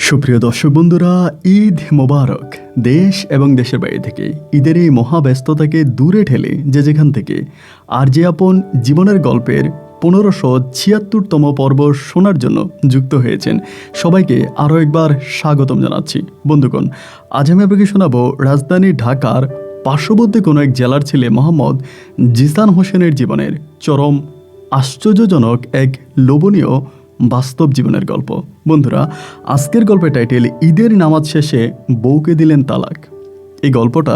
সুপ্রিয় দর্শক বন্ধুরা, ঈদ মোবারক। দেশ এবং দেশের বাইরে থেকে ঈদের এই মহাব্যস্ততাকে দূরে ঠেলে যে যেখান থেকে আর যে আপন জীবনের গল্পের 1576তম পর্ব শোনার জন্য যুক্ত হয়েছেন, সবাইকে আরও একবার স্বাগতম জানাচ্ছি। বন্ধুগণ, আজ আমি আপনাকে শোনাবো রাজধানী ঢাকার পার্শ্ববর্তী কোনো এক জেলার ছেলে মোহাম্মদ জিসান হোসেনের জীবনের চরম আশ্চর্যজনক এক লোভনীয় বাস্তব জীবনের গল্প। বন্ধুরা, আজকের গল্পের টাইটেল ঈদের নামাজ শেষে বউকে দিলেন তালাক। এই গল্পটা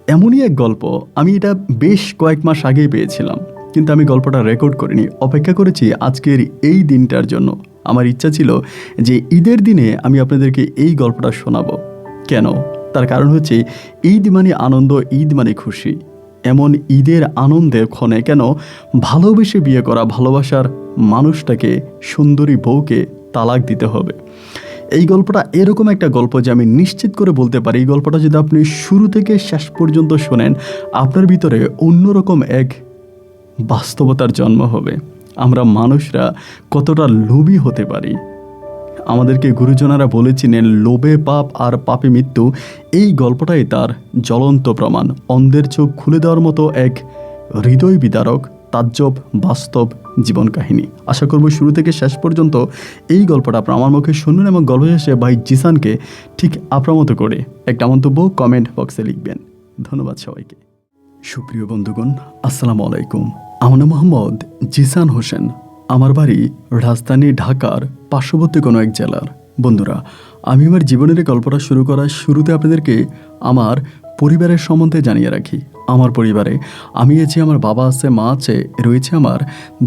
এমনই এক গল্প, আমি এটা বেশ কয়েক মাস আগেই পেয়েছিলাম, কিন্তু আমি গল্পটা রেকর্ড করিনি। অপেক্ষা করেছি আজকের এই দিনটার জন্য। আমার ইচ্ছা ছিল যে ঈদের দিনে আমি আপনাদেরকে এই গল্পটা শোনাবো। কেন? তার কারণ হচ্ছে ঈদ মানে আনন্দ, ঈদ মানে খুশি। এমন ঈদের আনন্দে ক্ষণে কেন ভালোবেসে বিয়ে করা ভালোবাসার মানুষটাকে, সুন্দরী বউকে তালাক দিতে হবে? এই গল্পটা এরকম একটা গল্প যে আমি নিশ্চিত করে বলতে পারি, এই গল্পটা যদি আপনি শুরু থেকে শেষ পর্যন্ত শোনেন, আপনার ভিতরে অন্যরকম এক বাস্তবতার জন্ম হবে। আমরা মানুষরা কতটা লোভী হতে পারি। আমাদেরকে গুরুজনেরা বলেছিলেন, লোভে পাপ আর পাপে মৃত্যু। এই গল্পটাই তার জ্বলন্ত প্রমাণ। অন্ধের চোখ খুলে দেওয়ার মতো এক হৃদয় বিদারক তাজ্জব বাস্তব জীবন কাহিনী। আশা করব শুরু থেকে শেষ পর্যন্ত এই গল্পটা আপনার আমার মুখে শুনুন এবং গল্প শেষে ভাই জিসানকে ঠিক আপনার মতো করে একটা মন্তব্য কমেন্ট বক্সে লিখবেন। ধন্যবাদ সবাইকে। সুপ্রিয় বন্ধুগণ, আসসালামু আলাইকুম। আমার নাম মোহাম্মদ জিসান হোসেন। আমার বাড়ি রাজধানী ঢাকার পার্শ্ববর্তী কোনো এক জেলার। বন্ধুরা, আমি আমার জীবনের গল্পটা শুরু করার শুরুতে আপনাদেরকে আমার পরিবারের সম্বন্ধে জানিয়ে রাখি। আমার পরিবারে আমি আছি, আমার বাবা আছে, মা আছে, রয়েছে আমার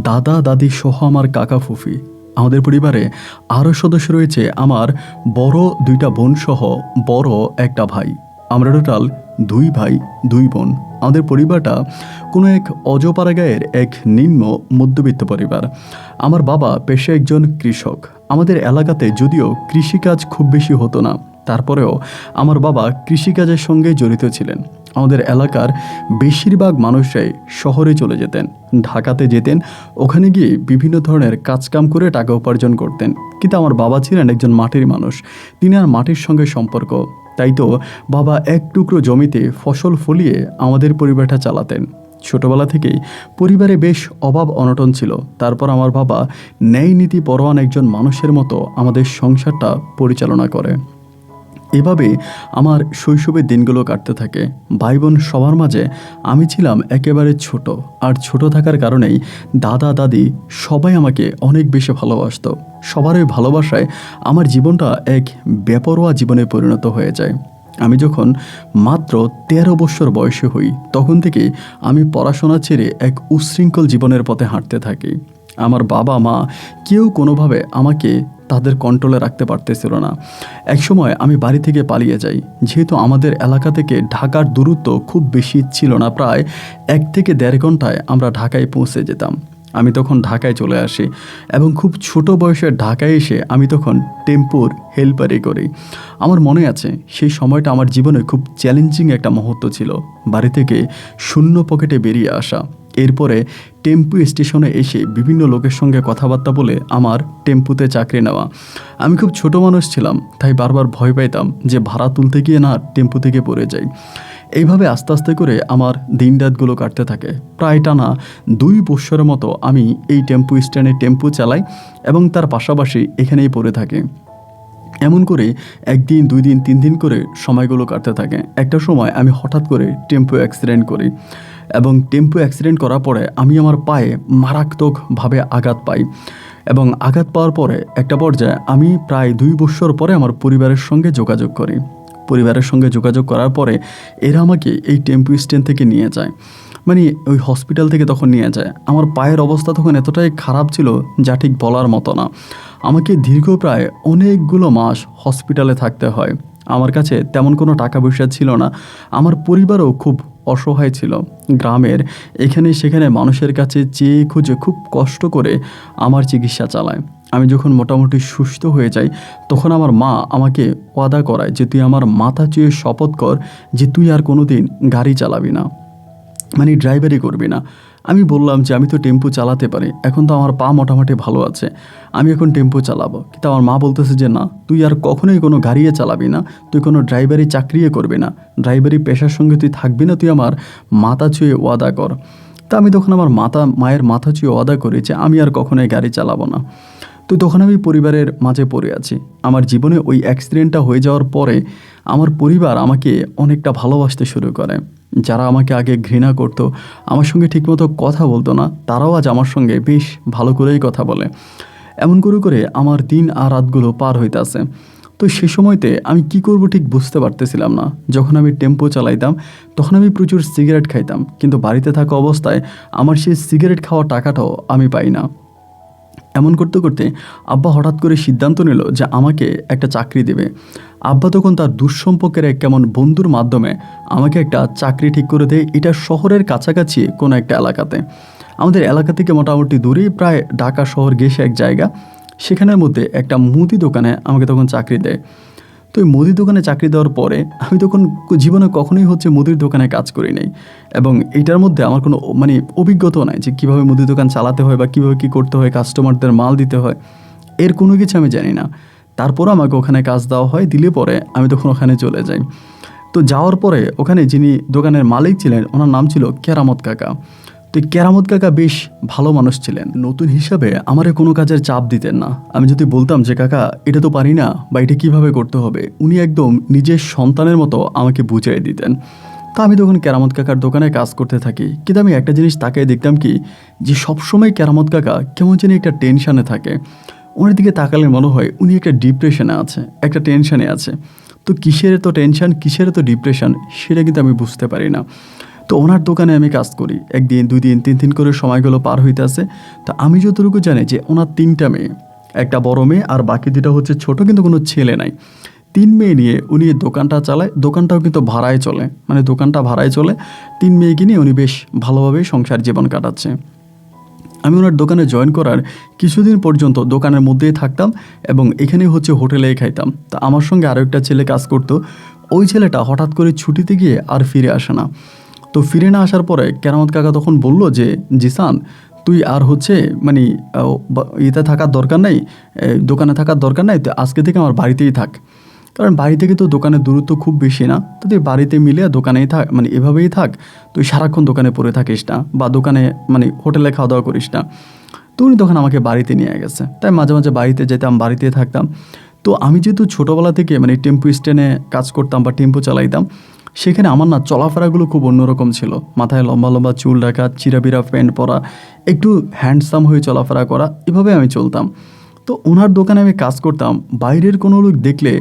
দাদা দাদি সহ আমার কাকা ফুফি। আমাদের পরিবারে আরও সদস্য রয়েছে আমার বড় 2টা বোন সহ বড় একটা ভাই। আমরা টোটাল 2 ভাই 2 বোন। আমাদের পরিবারটা কোনো এক অজপাড়া গায়ের এক নিম্ন মধ্যবিত্ত পরিবার। আমার বাবা পেশায় একজন কৃষক। আমাদের এলাকাতে যদিও কৃষিকাজ খুব বেশি হতো না, তারপরেও আমার বাবা কৃষিকাজের সঙ্গে জড়িত ছিলেন। আমাদের এলাকার বেশিরভাগ মানুষরাই শহরে চলে যেতেন, ঢাকাতে যেতেন। ওখানে গিয়ে বিভিন্ন ধরনের কাজকাম করে টাকা উপার্জন করতেন। কিন্তু আমার বাবা ছিলেন একজন মাটির মানুষ। তিনি আর মাটির সঙ্গে সম্পর্ক, তাই তো বাবা এক টুকরো জমিতে ফসল ফলিয়ে আমাদের পরিবারটা চালাতেন। ছোটবেলা থেকেই পরিবারে বেশ অভাব অনটন ছিল। তারপর আমার বাবা ন্যায় নীতি পরোয়ান একজন মানুষের মতো আমাদের সংসারটা পরিচালনা করে। এভাবে আমার শৈশবের দিনগুলো কাটতে থাকে। ভাই বোন সবার মাঝে আমি ছিলাম একেবারে ছোট। আর ছোট থাকার কারণেই দাদা দাদি সবাই আমাকে অনেক বেশি ভালোবাসতো। সবার ওই ভালোবাসায় আমার জীবনটা এক বেপরোয়া জীবনে পরিণত হয়ে যায়। আমি যখন মাত্র 13 বছর বয়সে হই, তখন থেকে আমি পড়াশোনা ছেড়ে এক উচ্ছৃঙ্খল জীবনের পথে হাঁটতে থাকি। আমার বাবা মা কেউ কোনোভাবে আমাকে তাদের কন্ট্রোলে রাখতে পারতেছিল না। একসময় আমি বাড়ি থেকে পালিয়ে যাই। যেহেতু আমাদের এলাকা থেকে ঢাকার দূরত্ব খুব বেশি ছিল না, প্রায় 1 থেকে 1.5 ঘন্টায় আমরা ঢাকায় পৌঁছে যেতাম। আমি তখন ঢাকায় চলে আসি এবং খুব ছোট বয়সে ঢাকায় এসে আমি তখন টেম্পুর হেল্পারি করি। আমার মনে আছে সেই সময়টা আমার জীবনে খুব চ্যালেঞ্জিং একটা মুহূর্ত ছিল। বাড়ি থেকে শূন্য পকেটে বেরিয়ে আসা, এরপরে টেম্পু স্টেশনে এসে বিভিন্ন লোকের সঙ্গে কথাবার্তা বলে আমার টেম্পুতে চাকরি নেওয়া। আমি খুব ছোট মানুষ ছিলাম, তাই বারবার ভয় পাইতাম যে ভাড়া তুলতে গিয়ে না টেম্পু থেকে পড়ে যাই। এইভাবে আস্তে আস্তে করে আমার দিন রাতগুলো কাটতে থাকে। প্রায় টানা 2 বছরের মতো আমি এই টেম্পু স্ট্যান্ডে টেম্পু চালাই এবং তার পাশাপাশি এখানেই পড়ে থাকি। এমন করে 1 দিন 2 দিন 3 দিন করে সময়গুলো কাটতে থাকে। একটা সময় আমি হঠাৎ করে টেম্পু অ্যাক্সিডেন্ট করি এবং টেম্পু অ্যাক্সিডেন্ট করার পরে আমি আমার পায়ে মারাত্মকভাবে আঘাত পাই এবং আঘাত পাওয়ার পরে একটা পর্যায়ে আমি প্রায় 2 বছর পরে আমার পরিবারের সঙ্গে যোগাযোগ করি। পরিবারের সঙ্গে যোগাযোগ করার পরে এরা আমাকে এই টেম্পু স্ট্যান্ড থেকে নিয়ে যায়, মানে ওই হসপিটাল থেকে তখন নিয়ে যায়। আমার পায়ের অবস্থা তখন এতটাই খারাপ ছিল যা ঠিক বলার মতো না। আমাকে দীর্ঘ প্রায় অনেকগুলো মাস হসপিটালে থাকতে হয়। আমার কাছে তেমন কোনো টাকা পয়সা ছিল না। আমার পরিবারও খুব অসহায় ছিল। গ্রামের এখানে সেখানে মানুষের কাছে চেয়ে খুঁজে খুব কষ্ট করে আমার চিকিৎসা চালায়। আমি যখন মোটামুটি সুস্থ হয়ে যাই, তখন আমার মা আমাকে ওয়াদা করায় যে তুই আমার মাথা চুয়ে শপথ কর যে তুই আর কোনো দিন গাড়ি চালাবি না। মানে ড্রাইভারই করবি না। আমি বললাম যে আমি তো টেম্পো চালাতে পারি, এখন তো আমার পা মোটামুটি ভালো আছে, আমি এখন টেম্পো চালাবো। কিন্তু আমার মা বলতেছে যে না, তুই আর কখনোই কোনো গাড়িয়ে চালাবি না, তুই কোনো ড্রাইভারি চাকরিয়ে করবি না, ড্রাইভারি পেশার সঙ্গে তুই থাকবি না, তুই আমার মাথা ছুঁয়ে ওয়াদা কর। তা আমি তখন আমার মায়ের মাথা ছুঁয়ে ওয়াদা করি যে আমি আর কখনোই গাড়ি চালাবো না। তো তখন আমি পরিবারের মাঝে পড়ে আছি। আমার জীবনে ওই অ্যাক্সিডেন্টটা হয়ে যাওয়ার পরে আমার পরিবার আমাকে অনেকটা ভালোবাসতে শুরু করে। যারা আমাকে আগে ঘৃণা করতো, আমার সঙ্গে ঠিকমতো কথা বলতো না, তারাও আজ আমার সঙ্গে বেশ ভালো করেই কথা বলে। এমন করে করে আমার দিন আর রাতগুলো পার হইতাছে। তো সে সময়তে আমি কি করব ঠিক বুঝতে পারতেছিলাম না। যখন আমি টেম্পো চালাইতাম তখন আমি প্রচুর সিগারেট খাইতাম, কিন্তু বাড়িতে থাকা অবস্থায় আমার সেই সিগারেট খাওয়ার টাকাটাও আমি পাই না। এমন করতে করতে আব্বা হঠাৎ করে সিদ্ধান্ত নিল যে আমাকে একটা চাকরি দেবে। আব্বা তখন তার দুঃসম্পর্কের এক কেমন বন্ধুর মাধ্যমে আমাকে একটা চাকরি ঠিক করে দেয়, এটা শহরের কাছাকাছি কোনো একটা এলাকাতে। আমাদের এলাকা থেকে মোটামুটি দূরেই, প্রায় ঢাকা শহর ঘেঁষে এক জায়গা, সেখানের মধ্যে একটা মুদি দোকানে আমাকে তখন চাকরি দেয়। তো এই মুদির দোকানে চাকরি দেওয়ার পরে আমি তখন জীবনে কখনোই মুদির দোকানে কাজ করি নাই, এবং এটার মধ্যে আমার কোনো অভিজ্ঞতাও নাই যে কীভাবে মুদির দোকান চালাতে হয় বা কীভাবে কী করতে হয়, কাস্টমারদের মাল দিতে হয়, এর কোনো কিছু আমি জানি না। তারপরও আমাকে ওখানে কাজ দেওয়া হয়, দিলে পরে আমি তখন ওখানে চলে যাই। তো যাওয়ার পরে ওখানে যিনি দোকানের মালিক ছিলেন, ওনার নাম ছিল কেরামত কাকা। তো কেরামত কাকা বেশ ভালো মানুষ ছিলেন। নতুন হিসাবে আমারে কোনো কাজের চাপ দিতেন না। আমি যদি বলতাম যে কাকা এটা তো পারি না বা এটা কীভাবে করতে হবে, উনি একদম নিজের সন্তানের মতো আমাকে বুঝিয়ে দিতেন। তো আমি তখন কেরামত কাকার দোকানে কাজ করতে থাকি। কিন্তু আমি একটা জিনিস তাকিয়ে দেখতাম কি, যে সবসময় কেরামত কাকা কেমন যেন একটা টেনশানে থাকে। ওনার দিকে তাকালে মনে হয় উনি একটা ডিপ্রেশনে আছে, একটা টেনশানে আছে। তো কিসের তো টেনশন, কিসের তো ডিপ্রেশন, সেটা কিন্তু আমি বুঝতে পারি না। তো ওনার দোকানে আমি কাজ করি, একদিন, 2 দিন, 3 দিন করে সময়গুলো পার হইতেছে। তো আমি যতটুকু জানি যে ওনার 3টা মেয়ে, একটা বড় মেয়ে আর বাকি 2টা ছোট, কিন্তু কোনো ছেলে নাই। 3 মেয়ে নিয়ে উনি দোকানটা চালায়, দোকানটাও কিন্তু ভাড়ায় চলে, দোকানটা ভাড়ায় চলে। 3 মেয়েকে নিয়ে উনি বেশ ভালোভাবেই সংসার জীবন কাটাচ্ছে। আমি ওনার দোকানে জয়েন করার কিছুদিন পর্যন্ত দোকানের মধ্যেই থাকতাম, এবং এখানেই হোটেলেই খাইতাম। তা আমার সঙ্গে আরও একটা ছেলে কাজ করতো। ওই ছেলেটা হঠাৎ করে ছুটিতে গিয়ে আর ফিরে আসে না। তো ফিরে না আসার পরে কেরামত কাকা তখন বলল যে জিসান, তুই আর ইতে থাকার দরকার নাই, দোকানে থাকার দরকার নাই, তো আজকে থেকে আমার বাড়িতেই থাক। কারণ বাড়ি থেকে তো দোকানের দূরত্ব খুব বেশি না, তো তুই বাড়িতে মিলে দোকানেই থাক, এভাবেই থাক, তুই সারাক্ষণ দোকানে পড়ে থাকিস না, বা দোকানে হোটেলে খাওয়া দাওয়া করিস না। তো উনি তখন আমাকে বাড়িতে নিয়ে গেছে, তাই মাঝে মাঝে বাড়িতে যেতাম, বাড়িতে থাকতাম। তো আমি যেহেতু ছোটোবেলা থেকে টেম্পো স্ট্যান্ডে কাজ করতাম বা টেম্পো চালাইতাম, সেখানে আমার না চলাফেরাগুলো খুব অন্যরকম ছিল। মাথায় লম্বা লম্বা চুল রাখা, চিরাবিরা প্যান্ট পরা, একটু হ্যান্ডসাম হয়ে চলাফেরা করা, এভাবে আমি চলতাম। তো ওনার দোকানে আমি কাজ করতাম, বাইরের কোনো লোক দেখলে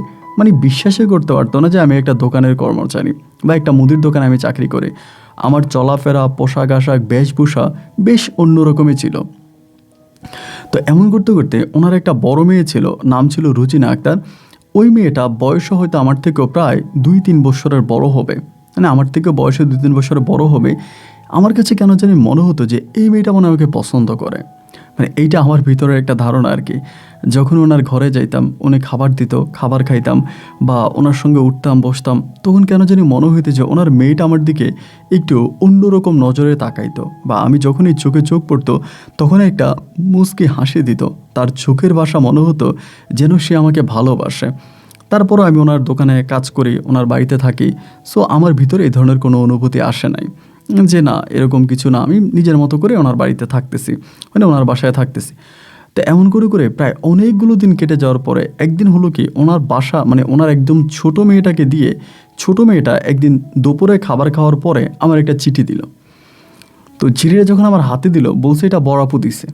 বিশ্বাসই করতে পারতো না যে আমি একটা দোকানের কর্মচারী বা একটা মুদির দোকানে আমি চাকরি করি। আমার চলাফেরা, পোশাক আশাক, বেশভূষা বেশ অন্যরকমই ছিল। তো এমন করতে করতে ওনার একটা বড় মেয়ে ছিল, নাম ছিল রুজিনা আক্তার। ওই মেয়েটা বয়সে হয়তো আমার থেকেও প্রায় 2-3 বছরের বড় হবে, আমার থেকে বয়সে 2-3 বছরের বড় হবে। আমার কাছে কেন জানি মনে হতো যে এই মেয়েটা মনে আমাকে পছন্দ করে। এইটা আমার ভিতরের একটা ধারণা আর কি। যখন ওনার ঘরে যাইতাম, উনি খাবার দিত, খাবার খাইতাম বা ওনার সঙ্গে উঠতাম বসতাম, তখন কেন জানি মনে হইতো যে ওনার মেয়েটা আমার দিকে একটু অন্যরকম নজরে তাকাইতো, বা আমি যখনই চোখে চোখ পড়তো তখন একটা মুচকি হাসি দিত। তার চোখের ভাষা মনে হতো যেন সে আমাকে ভালোবাসে। তারপরও আমি ওনার দোকানে কাজ করি, ওনার বাড়িতে থাকি। সো আমার ভিতরে এই ধরনের কোনো অনুভূতি আসে নাই যে না এরকম কিছু না, আমি নিজের মতো করে ওনার বাড়িতে থাকতেছি, ওনার বাসায় থাকতেছি। তো এমন করে করে প্রায় অনেকগুলো দিন কেটে যাওয়ার পরে একদিন হলো কি, ওনার বাসা ওনার একদম ছোট মেয়েটাকে দিয়ে, ছোট মেয়েটা একদিন দুপুরে খাবার খাওয়ার পরে আমার একটা চিঠি দিল। তো চিঠিটা যখন আমার হাতে দিল, বলছে এটা বড় আপু দিছে।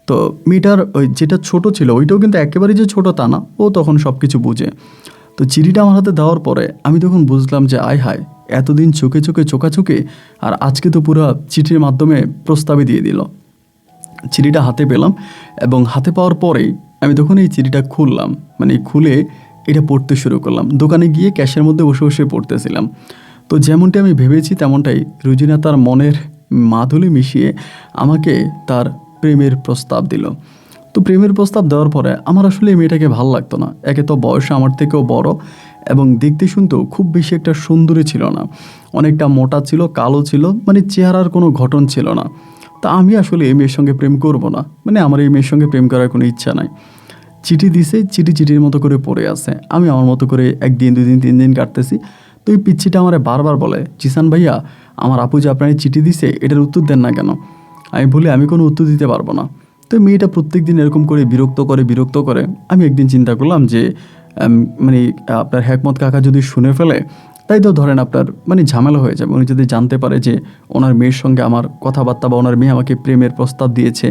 তো মেয়েটার ওই যেটা ছোট ছিল ওইটাও কিন্তু একেবারেই যে ছোট তা না, ও তখন সব কিছু বুঝে। তো চিঠিটা আমার হাতে দেওয়ার পরে আমি তখন বুঝলাম যে আয় হায়, এতদিন চোখে চোখে চোখাচোখে, আর আজকে তো পুরো চিঠির মাধ্যমে প্রস্তাবই দিয়ে দিল। চিঠিটা হাতে পেলাম, এবং হাতে পাওয়ার পরেই আমি তখন এই চিঠিটা খুললাম, খুলে এটা পড়তে শুরু করলাম। দোকানে গিয়ে ক্যাশের মধ্যে বসে বসে পড়তেছিলাম। তো যেমনটি আমি ভেবেছি তেমনটাই রুজিনা তার মনের মাধুরী মিশিয়ে আমাকে তার প্রেমের প্রস্তাব দিল। তো প্রেমের প্রস্তাব দেওয়ার পরে আমার আসলে এই মেয়েটাকে ভালো লাগতো না। একে তো বয়সে আমার থেকেও বড়, এবং দেখতে শুনতেও খুব বেশি একটা সুন্দরী ছিল না। অনেকটা মোটা ছিল, কালো ছিল, মানে চেহারার কোনো গঠন ছিল না। তা আমি আসলে এই মেয়ের সঙ্গে প্রেম করব না, মানে আমার এই মেয়ের সঙ্গে প্রেম করার কোনো ইচ্ছা নাই। চিঠি দিছে, চিঠি চিঠির মতো করে পড়ে আছে। আমি আমার মতো করে 1 দিন 2 দিন 3 দিন কাটতেছি। তো এই পিচ্ছিটা আমারে বারবার বলে, জিসান ভাইয়া, আমার আপু যে আপনার চিঠি দিছে এটার উত্তর দেন না কেন? আমি বলি আমি কোনো উত্তর দিতে পারবো না। তো মেয়েটা প্রত্যেক দিন এরকম করে বিরক্ত করে। আমি একদিন চিন্তা করলাম যে মানে আপনার হেকমত কাকা যদি শুনে ফেলে, তাই তো ধরেন আপনার মানে ঝামেলা হয়ে যাবে। উনি যদি জানতে পারে যে ওনার মেয়ের সঙ্গে আমার কথাবার্তা বা ওনার মেয়ে আমাকে প্রেমের প্রস্তাব দিয়েছে,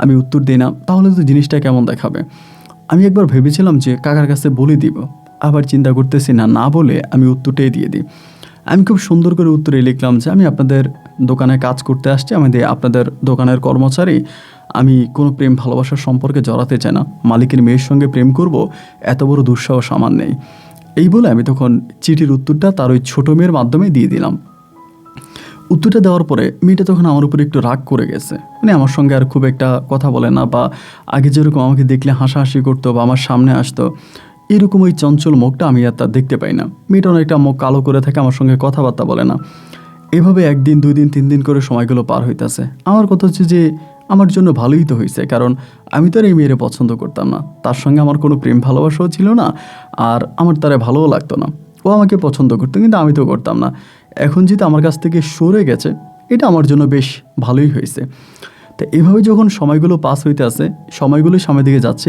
আমি উত্তর দিই না, তাহলে তো জিনিসটা কেমন দেখাবে। আমি একবার ভেবেছিলাম যে কাকার কাছে বলে দিব, আবার চিন্তা করতেছি না বলে আমি উত্তরটাই দিয়ে দিই। আমি খুব সুন্দর করে উত্তরে লিখলাম যে আমি আপনাদের দোকানে কাজ করতে আসছি, আপনাদের দোকানের কর্মচারী। আমি কোনো প্রেম ভালোবাসার সম্পর্কে জড়াতে চাই না, মালিকের মেয়ের সঙ্গে প্রেম করব এত বড় দুঃসাহস আমার নেই। এই বলে আমি তখন চিঠির উত্তরটা তার ওই ছোটো মেয়ের মাধ্যমে দিয়ে দিলাম। উত্তরটা দেওয়ার পরে মেয়েটা তখন আমার উপরে একটু রাগ করে গেছে, মানে আমার সঙ্গে আর খুব একটা কথা বলে না, বা আগে যেরকম আমাকে দেখলে হাসাহাসি করতো বা আমার সামনে আসতো, এরকম ওই চঞ্চল মুখটা আমি আর তার দেখতে পাই না। মেয়েটা অনেকটা মুখ কালো করে থাকে, আমার সঙ্গে কথাবার্তা বলে না। এভাবে 1 দিন 2 দিন 3 দিন করে সময়গুলো পার হইতেছে। আমার কথা হচ্ছে যে আমার জন্য ভালোই তো হয়েছে, কারণ আমি তো আর এই মেয়েরে পছন্দ করতাম না, তার সঙ্গে আমার কোনো প্রেম ভালোবাসাও ছিল না, আর আমার তারে ভালোও লাগতো না। ও আমাকে পছন্দ করতো কিন্তু আমি তো করতাম না। এখন যেহেতু আমার কাছ থেকে সরে গেছে, এটা আমার জন্য বেশ ভালোই হয়েছে। তো এইভাবে যখন সময়গুলো পাস হইতে আছে, সময়গুলো সামনের দিকে যাচ্ছে,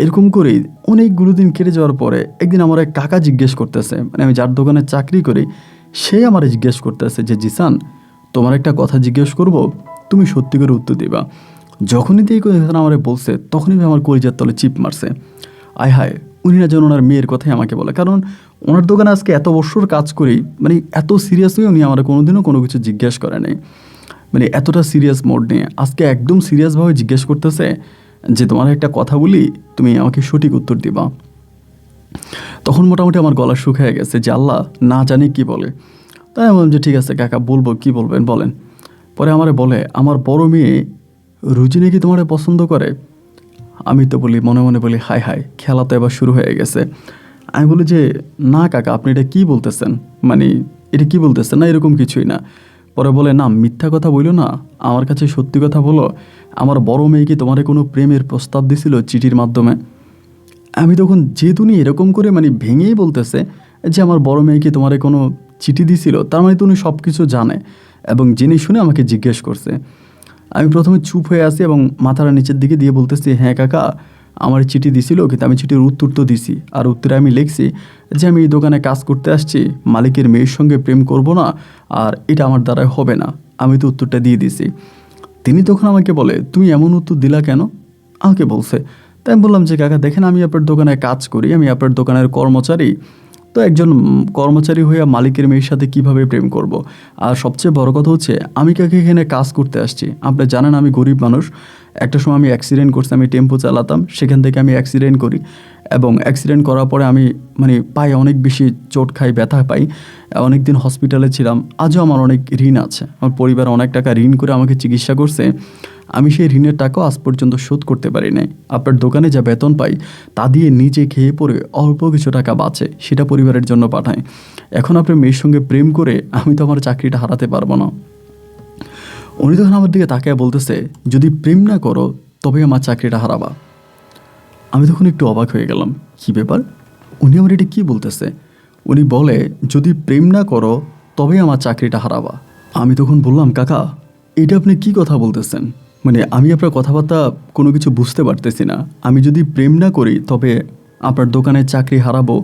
এরকম করেই অনেকগুলো দিন কেটে যাওয়ার পরে একদিন আমার এক কাকা জিজ্ঞেস করতেছে, মানে আমি যার দোকানে চাকরি করি সে আমার জিজ্ঞেস করতেছে যে জিসান, তোমার একটা কথা জিজ্ঞেস করব, তুমি সত্যি করে উত্তর দিবা। যখনই এই কথা আমারে বলছে তখনই আমার কলিজার তলে চিপ মারছে। আয় হায়, উনি না যেন ওনার মেয়ের কথাই আমাকে বলে, কারণ ওনার দোকানে আজকে এত বছর কাজ করি, মানে এত সিরিয়াসলি উনি আমার কোনোদিনও কোনো কিছু জিজ্ঞেস করে নাই, মানে এতটা সিরিয়াস মোড নিয়ে আজকে একদম সিরিয়াসভাবে জিজ্ঞেস করতেছে যে তোমার একটা কথা বলি, তুমি আমাকে সঠিক উত্তর দিবা। তখন মোটামুটি আমার গলা শুকিয়ে গেছে যে আল্লাহ না জানি কি বলে। তাই আমি বললাম যে ঠিক আছে কাকা, বলবো, কি বলবেন বলেন। পরে আমারে বলে, আমার বড় মেয়ে রুজি নাকি তোমারে পছন্দ করে। আমি তো বলি, মনে মনে বলি হায় হায়, খেলা তো এবার শুরু হয়ে গেছে। আমি বলি যে না কাকা, আপনি এটা কি বলতেছেন, মানে এটা কি বলতেছেন, না এরকম কিছুই না। পরে বলে, না মিথ্যা কথা বইলো না, আমার কাছে সত্যি কথা বলো, আমার বড় মেয়ে কি তোমারে কোনো প্রেমের প্রস্তাব দিছিল চিঠির মাধ্যমে? আমি তখন যেহেতু উনি এরকম করে মানে ভেঙেই বলতেছে যে আমার বড় মেয়েকে তোমারে কোনো চিঠি দিছিল, তার মানে তো উনি সব কিছু জানে এবং জেনে শুনে আমাকে জিজ্ঞেস করছে। আমি প্রথমে চুপ হয়ে আসি এবং মাথাটা নিচের দিকে দিয়ে বলতেছি, হ্যাঁ কাকা, আমার চিঠি দিছিল, কিন্তু আমি চিঠির উত্তর তো দিছি, আর উত্তরে আমি লিখছি যে আমি এই দোকানে কাজ করতে আসছি, মালিকের মেয়ের সঙ্গে প্রেম করব না, আর এটা আমার দ্বারাই হবে না। আমি তো উত্তরটা দিয়ে দিছি। তিনি তখন আমাকে বলে, তুমি এমন উত্তর দিলা কেন? আমাকে বলছে। তাই আমি বললাম যে কাকা দেখেন, আমি আপনার দোকানে কাজ করি, আমি আপনার দোকানের কর্মচারী, তো একজন কর্মচারী হয়ে মালিকের মেয়ের সাথে কিভাবে প্রেম করব। আর সবচেয়ে বড় কথা হচ্ছে আমি কাকে এখানে কাজ করতে আসছি, আপনি জানেন আমি গরিব মানুষ। একটা সময় আমি অ্যাক্সিডেন্ট করছি, আমি টেম্পো চালাতাম, সেখান থেকে আমি অ্যাক্সিডেন্ট করি এবং অ্যাক্সিডেন্ট করার পরে আমি মানে পায়ে অনেক বেশি চোট খাই, ব্যথা পাই, অনেক দিন হসপিটালে ছিলাম। আজও আমার অনেক ঋণ আছে, আমার পরিবার অনেক টাকা ঋণ করে আমাকে চিকিৎসা করছে, আমি সেই ঋণের টাকাও আজ পর্যন্ত শোধ করতে পারি নাই। আপনার দোকানে যা বেতন পাই তা দিয়ে নিজে খেয়ে পড়ে অল্প কিছু টাকা বাঁচে, সেটা পরিবারের জন্য পাঠায়। এখন আপনার মেয়ের সঙ্গে প্রেম করে আমি তো আমার চাকরিটা হারাতে পারবো না। উনি তখন আমার দিকে তাকায় বলতেছে, যদি প্রেম না করো তবে আমার চাকরিটা হারাবা। আমি তখন একটু অবাক হয়ে গেলাম, কী ব্যাপার, উনি আমার এটা কী বলতেছে? উনি বলে যদি প্রেম না করো তবে আমার চাকরিটা হারাবা। আমি তখন বললাম, কাকা এটা আপনি কি কথা বলতেছেন, মানে আমি আপনার কথাবার্তা কোনো কিছু বুঝতে পারতেছি না। আমি যদি প্রেম না করি তবে আপনার দোকানের চাকরি হারাবো,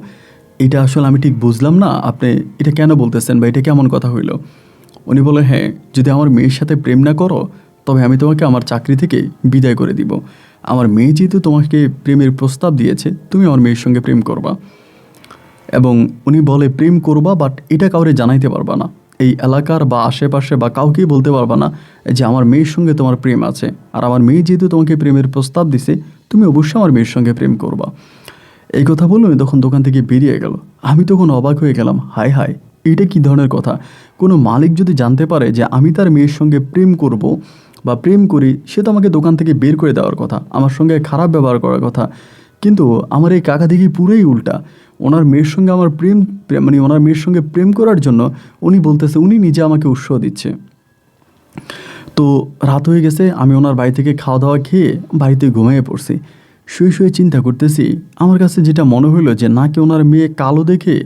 এটা আসলে আমি ঠিক বুঝলাম না, আপনি এটা কেন বলতেছেন বা এটা কেমন কথা হইল? উনি বলে, হ্যাঁ, যদি আমার মেয়ের সাথে প্রেম না করো তবে আমি তোমাকে আমার চাকরি থেকে বিদায় করে দিব। আমার মেয়ে যেহেতু তোমাকে প্রেমের প্রস্তাব দিয়েছে, তুমি আমার মেয়ের সঙ্গে প্রেম করবা। এবং উনি বলে প্রেম করবা, বাট এটা কাউরে জানাইতে পারবা না, এই এলাকার বা আশেপাশে বা কাউকেই বলতে পারবা না যে আমার মেয়ের সঙ্গে তোমার প্রেম আছে, আর আমার মেয়ে যেহেতু তোমাকে প্রেমের প্রস্তাব দিছে, তুমি অবশ্যই আমার মেয়ের সঙ্গে প্রেম করবা। এই কথা বলে উনি তখন দোকান থেকে বেরিয়ে গেল। আমি তখন অবাক হয়ে গেলাম, হায় হায়, এটা কী ধরনের কথা? কোনো মালিক যদি জানতে পারে যে আমি তার মেয়ের সঙ্গে প্রেম করব বা প্রেম করি, সে তো আমাকে দোকান থেকে বের করে দেওয়ার কথা, আমার সঙ্গে খারাপ ব্যবহার করার কথা। কিন্তু আমার এই কাকা দেখি পুরোই উল্টা, ওনার মেয়ের সঙ্গে আমার মানে ওনার মেয়ের সঙ্গে প্রেম করার জন্য উনি বলতেছে, উনি নিজে আমাকে উৎসাহ দিচ্ছে। তো রাত হয়ে গেছে, আমি ওনার বাড়ি থেকে খাওয়া দাওয়া খেয়ে বাড়িতে ঘুমিয়ে পড়ছি। শুয়ে শুয়ে চিন্তা করতেছি, আমার কাছে যেটা মনে হলো যে নাকি ওনার মেয়ে কালো দেখে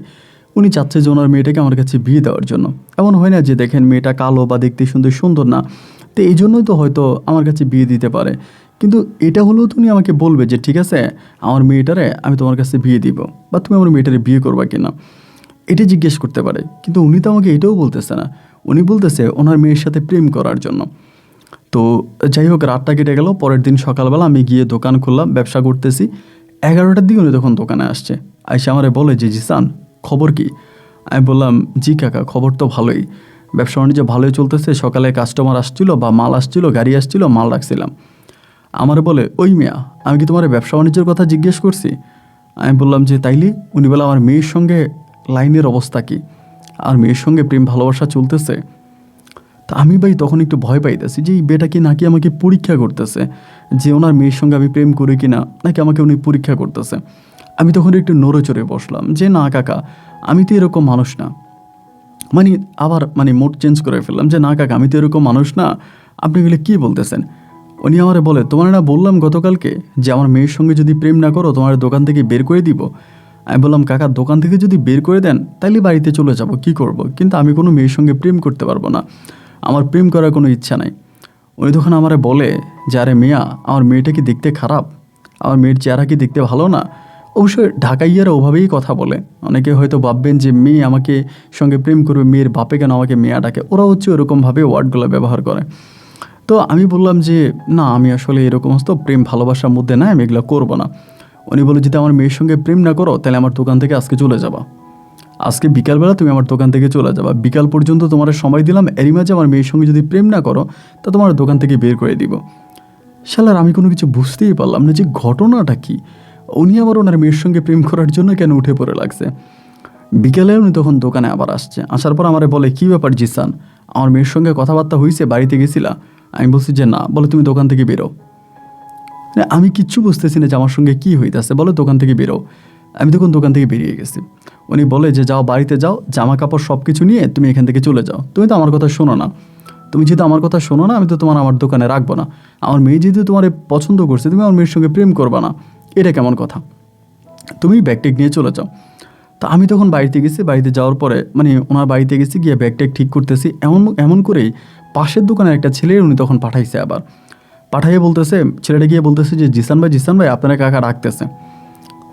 উনি চাচ্ছে যে ওনার মেয়েটাকে আমার কাছে বিয়ে দেওয়ার জন্য। এমন হয় না যে দেখেন মেয়েটা কালো বা দেখতে সুন্দর না, তো এই জন্যই তো হয়তো আমার কাছে বিয়ে দিতে পারে। কিন্তু এটা হলেও তো উনি আমাকে বলবে যে ঠিক আছে, আমার মেয়েটারে আমি তোমার কাছে বিয়ে দিব, বা তুমি আমার মেয়েটারে বিয়ে করবা কিনা, এটা জিজ্ঞেস করতে পারে। কিন্তু উনি তো আমাকে এটাও বলতেছে না, উনি বলতেছে ওনার মেয়ের সাথে প্রেম করার জন্য। তো যাই হোক, রাতটা কেটে গেল। পরের দিন সকালবেলা আমি গিয়ে দোকান খুললাম, ব্যবসা করতেছি। 11টার দিকে উনি তখন দোকানে আসছে, আইসা আমারে বলে যে জিসান, খবর কি? আমি বললাম, জি কাকা, খবর তো ভালোই, ব্যবসা বাণিজ্য ভালোই চলতেছে। সকালে কাস্টমার আসছিল বা মাল আসছিল, গাড়ি আসছিল, মাল রাখছিলাম। আমারে বলে, ওই মিয়া, আমি কি তোমার ব্যবসা বাণিজ্যের কথা জিজ্ঞেস করছি? আমি বললাম যে তাইলে? উনি বলে, আমার মেয়ের সঙ্গে লাইনের অবস্থা কি? আর মেয়ের সঙ্গে প্রেম ভালোবাসা চলতেছে। তা আমি ভাই তখন একটু ভয় পাইতেছি যে এই বেটা কি নাকি আমাকে পরীক্ষা করতেছে, যে ওনার মেয়ের সঙ্গে আমি প্রেম করি কি না, নাকি আমাকে উনি পরীক্ষা করতেছে। আমি তখন একটু নড়ে চড়ে বসলাম যে না কাকা, আমি তো এরকম মানুষ না। আবার মোড চেঞ্জ করে ফেললাম যে না কাকা, আমি তো এরকম মানুষ না, আপনি এগুলো কী বলতেছেন? উনি আমারে বলে, তোমার না বললাম গতকালকে যে আমার মেয়ের সঙ্গে যদি প্রেম না করো তোমার দোকান থেকে বের করে দিব। আমি বললাম, কাকা দোকান থেকে যদি বের করে দেন তাহলে বাড়িতে চলে যাব, কি করব, কিন্তু আমি কোনো মেয়ের সঙ্গে প্রেম করতে পারবো না, আমার প্রেম করার কোনো ইচ্ছা নাই। উনি তখন আমারে বলে যে আরে মিয়া, আমার মেয়েটা কি দেখতে খারাপ? আমার মেয়ের চেহারা কি দেখতে ভালো না? অবশ্যই ঢাকাইয়ারা ওভাবেই কথা বলে। অনেকে হয়তো ভাববেন যে মেয়ে আমাকে সঙ্গে প্রেম করবে, মেয়ের বাপে কেন আমাকে মেয়া ডাকে, ওরা হচ্ছে ওরকমভাবে ওয়ার্ডগুলো ব্যবহার করে। তো আমি বললাম যে না, আমি আসলে এরকম সমস্ত প্রেম ভালোবাসার মধ্যে না, আমি এগুলো করবো না। উনি বলে, যদি আমার মেয়ের সঙ্গে প্রেম না করো তাহলে আমার দোকান থেকে আজকে চলে যাবা, আজকে বিকালবেলা তুমি আমার দোকান থেকে চলে যাবা, বিকাল পর্যন্ত তোমার সময় দিলাম, এরই মাঝে আমার মেয়ের সঙ্গে যদি প্রেম না করো তা তোমার দোকান থেকে বের করে দিব। শালার আমি কোনো কিছু বুঝতেই পারলাম না যে ঘটনাটা কি, উনি আবার ওনার মেয়ের সঙ্গে প্রেম করার জন্য কেন উঠে পড়ে লাগছে। বিকেলে উনি তখন দোকানে আবার আসছে, আসার পর আমারে বলে, কী ব্যাপার জিসান, আমার মেয়ের সঙ্গে কথাবার্তা হয়েছে, বাড়িতে গেছিলা? আমি বলছি যে না। বলে, তুমি দোকান থেকে বেরো। আমি কিচ্ছু বুঝতেছি না যে আমার সঙ্গে কী হইতেছে, বলে দোকান থেকে বেরো। আমি তখন দোকান থেকে বেরিয়ে গেছি। উনি বলে যে যাও, বাড়িতে যাও, জামা কাপড় সব কিছু নিয়ে তুমি এখান থেকে চলে যাও, তুমি তো আমার কথা শোনো না, তুমি যেহেতু আমার কথা শোনো না, আমি তো তোমার আমার দোকানে রাখবো না। আমার মেয়ে যেহেতু তোমার পছন্দ করছে, তুমি আমার মেয়ের সঙ্গে প্রেম করবা না, এটা কেমন কথা? তুমি ব্যাগ ট্যাগ নিয়ে চলে যাও। তা আমি তখন বাড়িতে গেছি, বাড়িতে যাওয়ার পরে ওনার বাড়িতে গেছি, গিয়ে ব্যাগ ট্যাগ ঠিক করতেছি, এমন এমন করেই পাশের দোকানের একটা ছেলে উনি তখন পাঠাইছে। আবার পাঠাইয়ে বলতেছে, ছেলেটা গিয়ে বলতেছে যে জিসান ভাই আপনারা কাকা ডাকতেছে।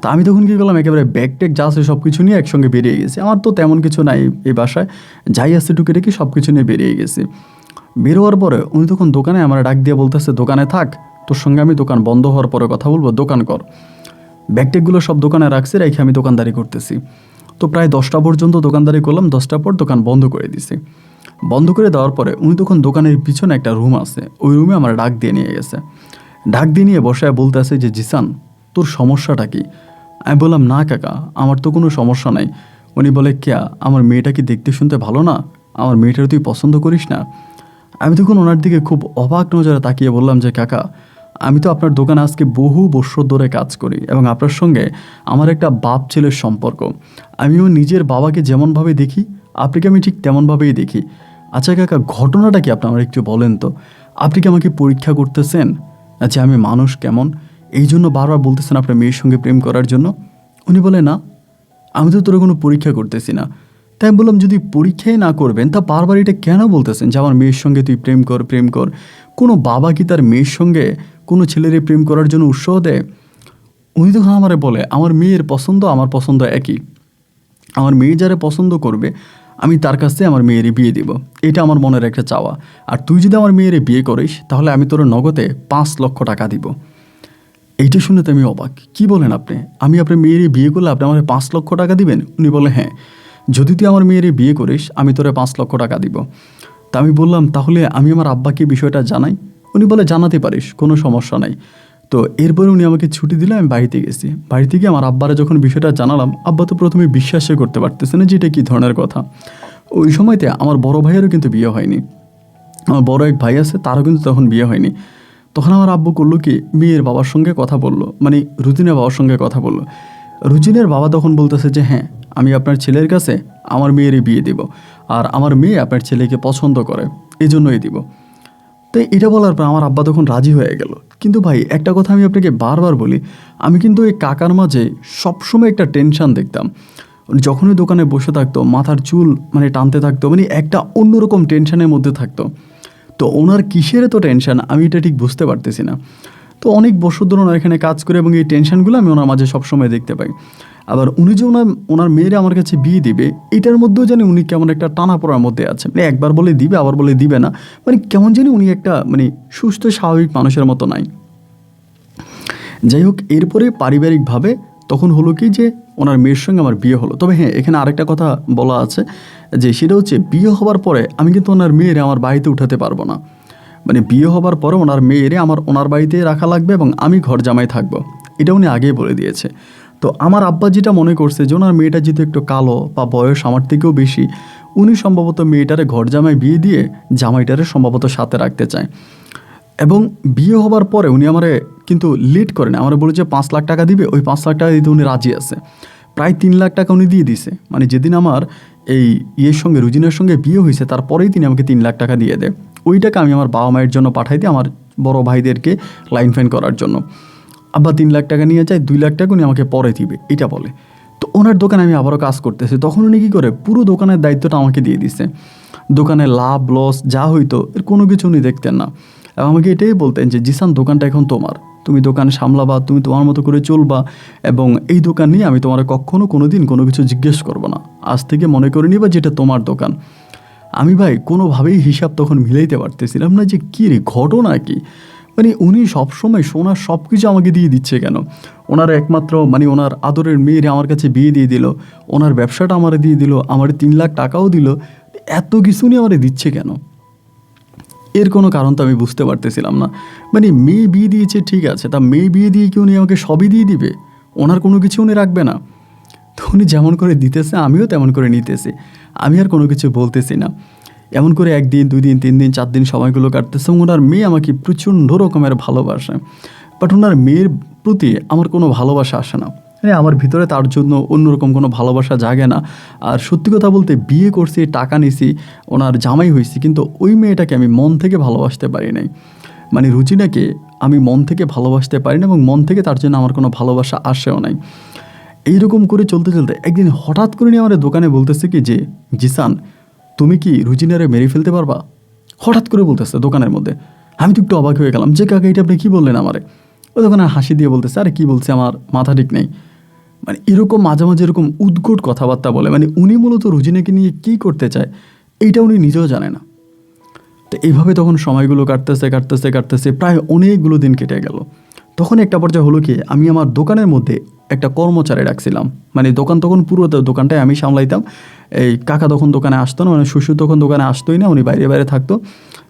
তা আমি তখন কী করলাম, একেবারে ব্যাগ ট্যাগ যা আছে সব কিছু নিয়ে একসঙ্গে বেরিয়ে গেছি। আমার তো তেমন কিছু নাই এই বাসায়, যাই আছে টুকে রেখে সব কিছু নিয়ে বেরিয়ে গেছি। বেরোয়ার পরে উনি তখন দোকানে আমার ডাক দিয়ে বলতেছে, দোকানে থাক, তোর সঙ্গে আমি দোকান বন্ধ হওয়ার পরে কথা বলবো, দোকান কর। ব্যাগ ট্যাগগুলো সব দোকানে রাখছি, রেখে আমি দোকানদারি করতেছি। তো প্রায় 10টা পর্যন্ত দোকানদারি করলাম, 10টার পর দোকান বন্ধ করে দিছি। বন্ধ করে দেওয়ার পরে উনি তখন দোকানের পিছনে একটা রুম আছে, ওই রুমে আমার ডাক দিয়ে নিয়ে গেছে। ডাক দিয়ে নিয়ে বসায় বলতেছে যে জিসান, তোর সমস্যাটা কি? আমি বললাম, না কাকা, আমার তো কোনো সমস্যা নাই। উনি বলে, ক্যা, আমার মেয়েটা কি দেখতে শুনতে ভালো না? আমার মেয়েটার তুই পছন্দ করিস না? আমি তখন ওনার দিকে খুব অবাক নজরে তাকিয়ে বললাম যে কাকা, আমি তো আপনার দোকানে আজকে বহু বৎসর ধরে কাজ করি, এবং আপনার সঙ্গে আমার একটা বাপ ছেলের সম্পর্ক। আমিও নিজের বাবাকে যেমনভাবে দেখি, আপনাকে আমি ঠিক তেমনভাবেই দেখি। আচ্ছা কাকা, ঘটনাটা কি আপনি আমার একটু বলেন তো? আপনি কি আমাকে পরীক্ষা করতেছেন যে আমি মানুষ কেমন, এই জন্য বারবার বলতেছেন আপনার মেয়ের সঙ্গে প্রেম করার জন্য? উনি বলে, না, আমি তো তোর কোনো পরীক্ষা করতেছি না। তাই আমি বললাম, যদি পরীক্ষাই না করবেন তা বারবার এটা কেন বলতেছেন যে আমার মেয়ের সঙ্গে তুই প্রেম কর, প্রেম কর? কোনো বাবা কি তার মেয়ের সঙ্গে কোনো ছেলের প্রেম করার জন্য উৎসাহ দেয়? উনি তখন আমারে বলে, আমার মেয়ের পছন্দ আমার পছন্দ একই, আমার মেয়ে যারা পছন্দ করবে আমি তার কাছে আমার মেয়েরে বিয়ে দিব, এটা আমার মনের একটা চাওয়া। আর তুই যদি আমার মেয়েরে বিয়ে করিস তাহলে আমি তোর নগদে 5 লক্ষ টাকা দিব। এইটা শুনে তো আমি অবাক, কি বলেন আপনি? আমি আপনার মেয়েরে বিয়ে করলে আপনি আমার 5 লক্ষ টাকা দিবেন? উনি বলে, হ্যাঁ, যদি তুই আমার মেয়েরে বিয়ে করিস আমি তোরে 5 লক্ষ টাকা দিব। তা আমি বললাম, তাহলে আমি আমার আব্বাকে বিষয়টা জানাই? উনি বলে, জানাতে পারিস, কোনো সমস্যা নাই। তো এরপরে উনি আমাকে ছুটি দিলে আমি বাড়িতে গেছি। বাড়িতে গিয়ে আমার আব্বারা যখন বিষয়টা জানালাম, আব্বা তো প্রথমে বিশ্বাসই করতে পারতেছে না যে এটা কী ধরনের কথা। ওই সময়তে আমার বড় ভাইয়েরও কিন্তু বিয়ে হয়নি, আমার বড় এক ভাই আছে, তারও কিন্তু তখন বিয়ে হয়নি। তখন আমার আব্বু করলো কি, মেয়ের বাবার সঙ্গে কথা বললো, রুতিনের বাবার সঙ্গে কথা বললো। রুজিনের বাবা তখন বলতেছে যে হ্যাঁ, আমি আপনার ছেলের কাছে আমার মেয়েরই বিয়ে দিব, আর আমার মেয়ে আপনার ছেলেকে পছন্দ করে, এই জন্যই দিব। তো এটা বলার পর আমার আব্বা তখন রাজি হয়ে গেল। কিন্তু ভাই একটা কথা আমি আপনাকে বারবার বলি, আমি কিন্তু এই কাকার মাঝে সবসময় একটা টেনশন দেখতাম। যখনই দোকানে বসে থাকতো মাথার চুল মানে টানতে থাকতো, মানে একটা অন্যরকম টেনশনের মধ্যে থাকতো। তো ওনার কিসের তো টেনশন আমি এটা ঠিক বুঝতে পারতেছি না। তো অনেক বছর ধরে ওনার এখানে কাজ করে এবং এই টেনশনগুলো আমি ওনার মাঝে সবসময় দেখতে পাই। আবার উনি যে ওনার মেয়েরা আমার কাছে বিয়ে দিবে, এটার মধ্যেও জানি উনি কেমন একটা টানা পড়ার মধ্যে আছে। মানে একবার বলে দিবে, আবার বলে দিবে না, মানে কেমন জানি উনি একটা মানে সুস্থ স্বাভাবিক মানুষের মতো নাই। যাই হোক, এরপরে পারিবারিকভাবে তখন হলো কি যে ওনার মেয়ের সঙ্গে আমার বিয়ে হলো। তবে হ্যাঁ, এখানে আরেকটা কথা বলা আছে যে সেটা হচ্ছে বিয়ে হবার পরে আমি কিন্তু ওনার মেয়েরে আমার বাড়িতে উঠাতে পারবো না। মানে বিয়ে হবার পরে ওনার মেয়েরে ওনার বাড়িতে রাখা লাগবে এবং আমি ঘর জামাই থাকবো, এটা উনি আগেই বলে দিয়েছে। তো আমার আব্বা যেটা মনে করছে যে ওনার মেয়েটা যেহেতু একটু কালো বা বয়স আমার থেকেও বেশি, উনি সম্ভবত মেয়েটারে ঘর জামাই বিয়ে দিয়ে জামাইটারে সম্ভবত সাথে রাখতে চায়। এবং বিয়ে হবার পরে উনি আমারে কিন্তু লেট করেন, আমার বলে যে 5 লাখ টাকা দিবে, ওই 5 লাখ টাকা দিতে উনি রাজি আছে। প্রায় 3 লাখ টাকা উনি দিয়ে দিছে। মানে যেদিন আমার এই সঙ্গে রুজিনের সঙ্গে বিয়ে হয়েছে তারপরেই তিনি আমাকে 3 লাখ টাকা দিয়ে দেয়। ওই টাকা আমি আমার বাবা মায়ের জন্য পাঠাই দিই, আমার বড় ভাইদেরকে লাইন ফাইন করার জন্য। আব্বা 3 লাখ টাকা নিয়ে যায়, 2 লাখ টাকা উনি আমাকে পরে দিবে এটা বলে। তো ওনার দোকানে আমি আবারও কাজ করতেছি, তখন উনি কী করে পুরো দোকানের দায়িত্বটা আমাকে দিয়ে দিছে। দোকানে লাভ লস যা হইতো এর কোনো কিছু উনি দেখতেন না, এবং আমাকে এটাই বলতেন যে জিসান, দোকানটা এখন তোমার, তুমি দোকান সামলাবা, তুমি তোমার মতো করে চলবা, এবং এই দোকান নিয়ে আমি তোমার কখনো কোনো দিন কোনো কিছু জিজ্ঞেস করবো না, আজ থেকে মনে করে নিবা যেটা তোমার দোকান। আমি ভাই কোনোভাবেই হিসাব তখন মিলাইতে পারতেছিলাম না যে কী রে ঘটনা কি। মানে উনি সবসময় সোনার সব কিছু আমাকে দিয়ে দিচ্ছে কেন? ওনার একমাত্র মানে ওনার আদরের মেয়েরে আমার কাছে বিয়ে দিয়ে দিল, ওনার ব্যবসাটা আমারে দিয়ে দিল, আমার 3 লাখ টাকাও দিল, এত কিছু উনি আমারে দিচ্ছে কেন? এর কোনো কারণ তো আমি বুঝতে পারতেছিলাম না। মানে মেয়ে বিয়ে দিয়েছে ঠিক আছে, তা মেয়ে বিয়ে দিয়ে কি উনি আমাকে সবই দিয়ে দিবে? ওনার কোনো কিছু উনি রাখবে না? তো উনি যেমন করে দিতেছে আমিও তেমন করে নিতেছি, আমি আর কোনো কিছু বলতেছি না। এমন করে 1 দিন 2 দিন 3 দিন 4 দিন সময়গুলো কাটতেছে এবং ওনার মেয়ে আমাকে প্রচণ্ড রকমের ভালোবাসে, বাট ওনার মেয়ের প্রতি আমার কোনো ভালোবাসা আসে না। মানে আমার ভিতরে তার জন্য অন্যরকম কোনো ভালোবাসা জাগে না। আর সত্যি কথা বলতে বিয়ে করছি, টাকা নিছি, ওনার জামাই হয়েছি, কিন্তু ওই মেয়েটাকে আমি মন থেকে ভালোবাসতে পারি নাই। মানে রুচিনাকে আমি মন থেকে ভালোবাসতে পারি না এবং মন থেকে তার জন্য আমার কোনো ভালোবাসা আসেও নাই। এইরকম করে চলতে চলতে একদিন হঠাৎ করে নিয়ে আমার দোকানে বলতেছে কি যে জিসান, তুমি কি রুজিনারে মেরে ফেলতে পারবা? হঠাৎ করে বলতেছে দোকানের মধ্যে। আমি তো একটু অবাক হয়ে গেলাম যে কাকা এটা আপনি কী বললেন আমারে? ও দোকানে হাসি দিয়ে বলতেছে, আরে কী বলছে, আমার মাথা ঠিক নেই। মানে এরকম মাঝে মাঝে এরকম উদ্ভট কথাবার্তা বলে। মানে উনি মূলত রুজিনাকে নিয়ে কী করতে চায় এইটা উনি নিজেও জানে না। তো এইভাবে তখন সময়গুলো কাটতেছে কাটতেছে কাটতেছে প্রায় অনেকগুলো দিন কেটে গেল। তখন একটা পর্যায়ে হলো কি, আমি আমার দোকানের মধ্যে একটা কর্মচারী রাখছিলাম। মানে দোকান তখন পুরো দোকানটাই আমি সামলাইতাম। এই কাকা তখন দোকানে আসতো না, মানে শ্বশুর তখন দোকানে আসতোই না, উনি বাইরে বাইরে থাকতো।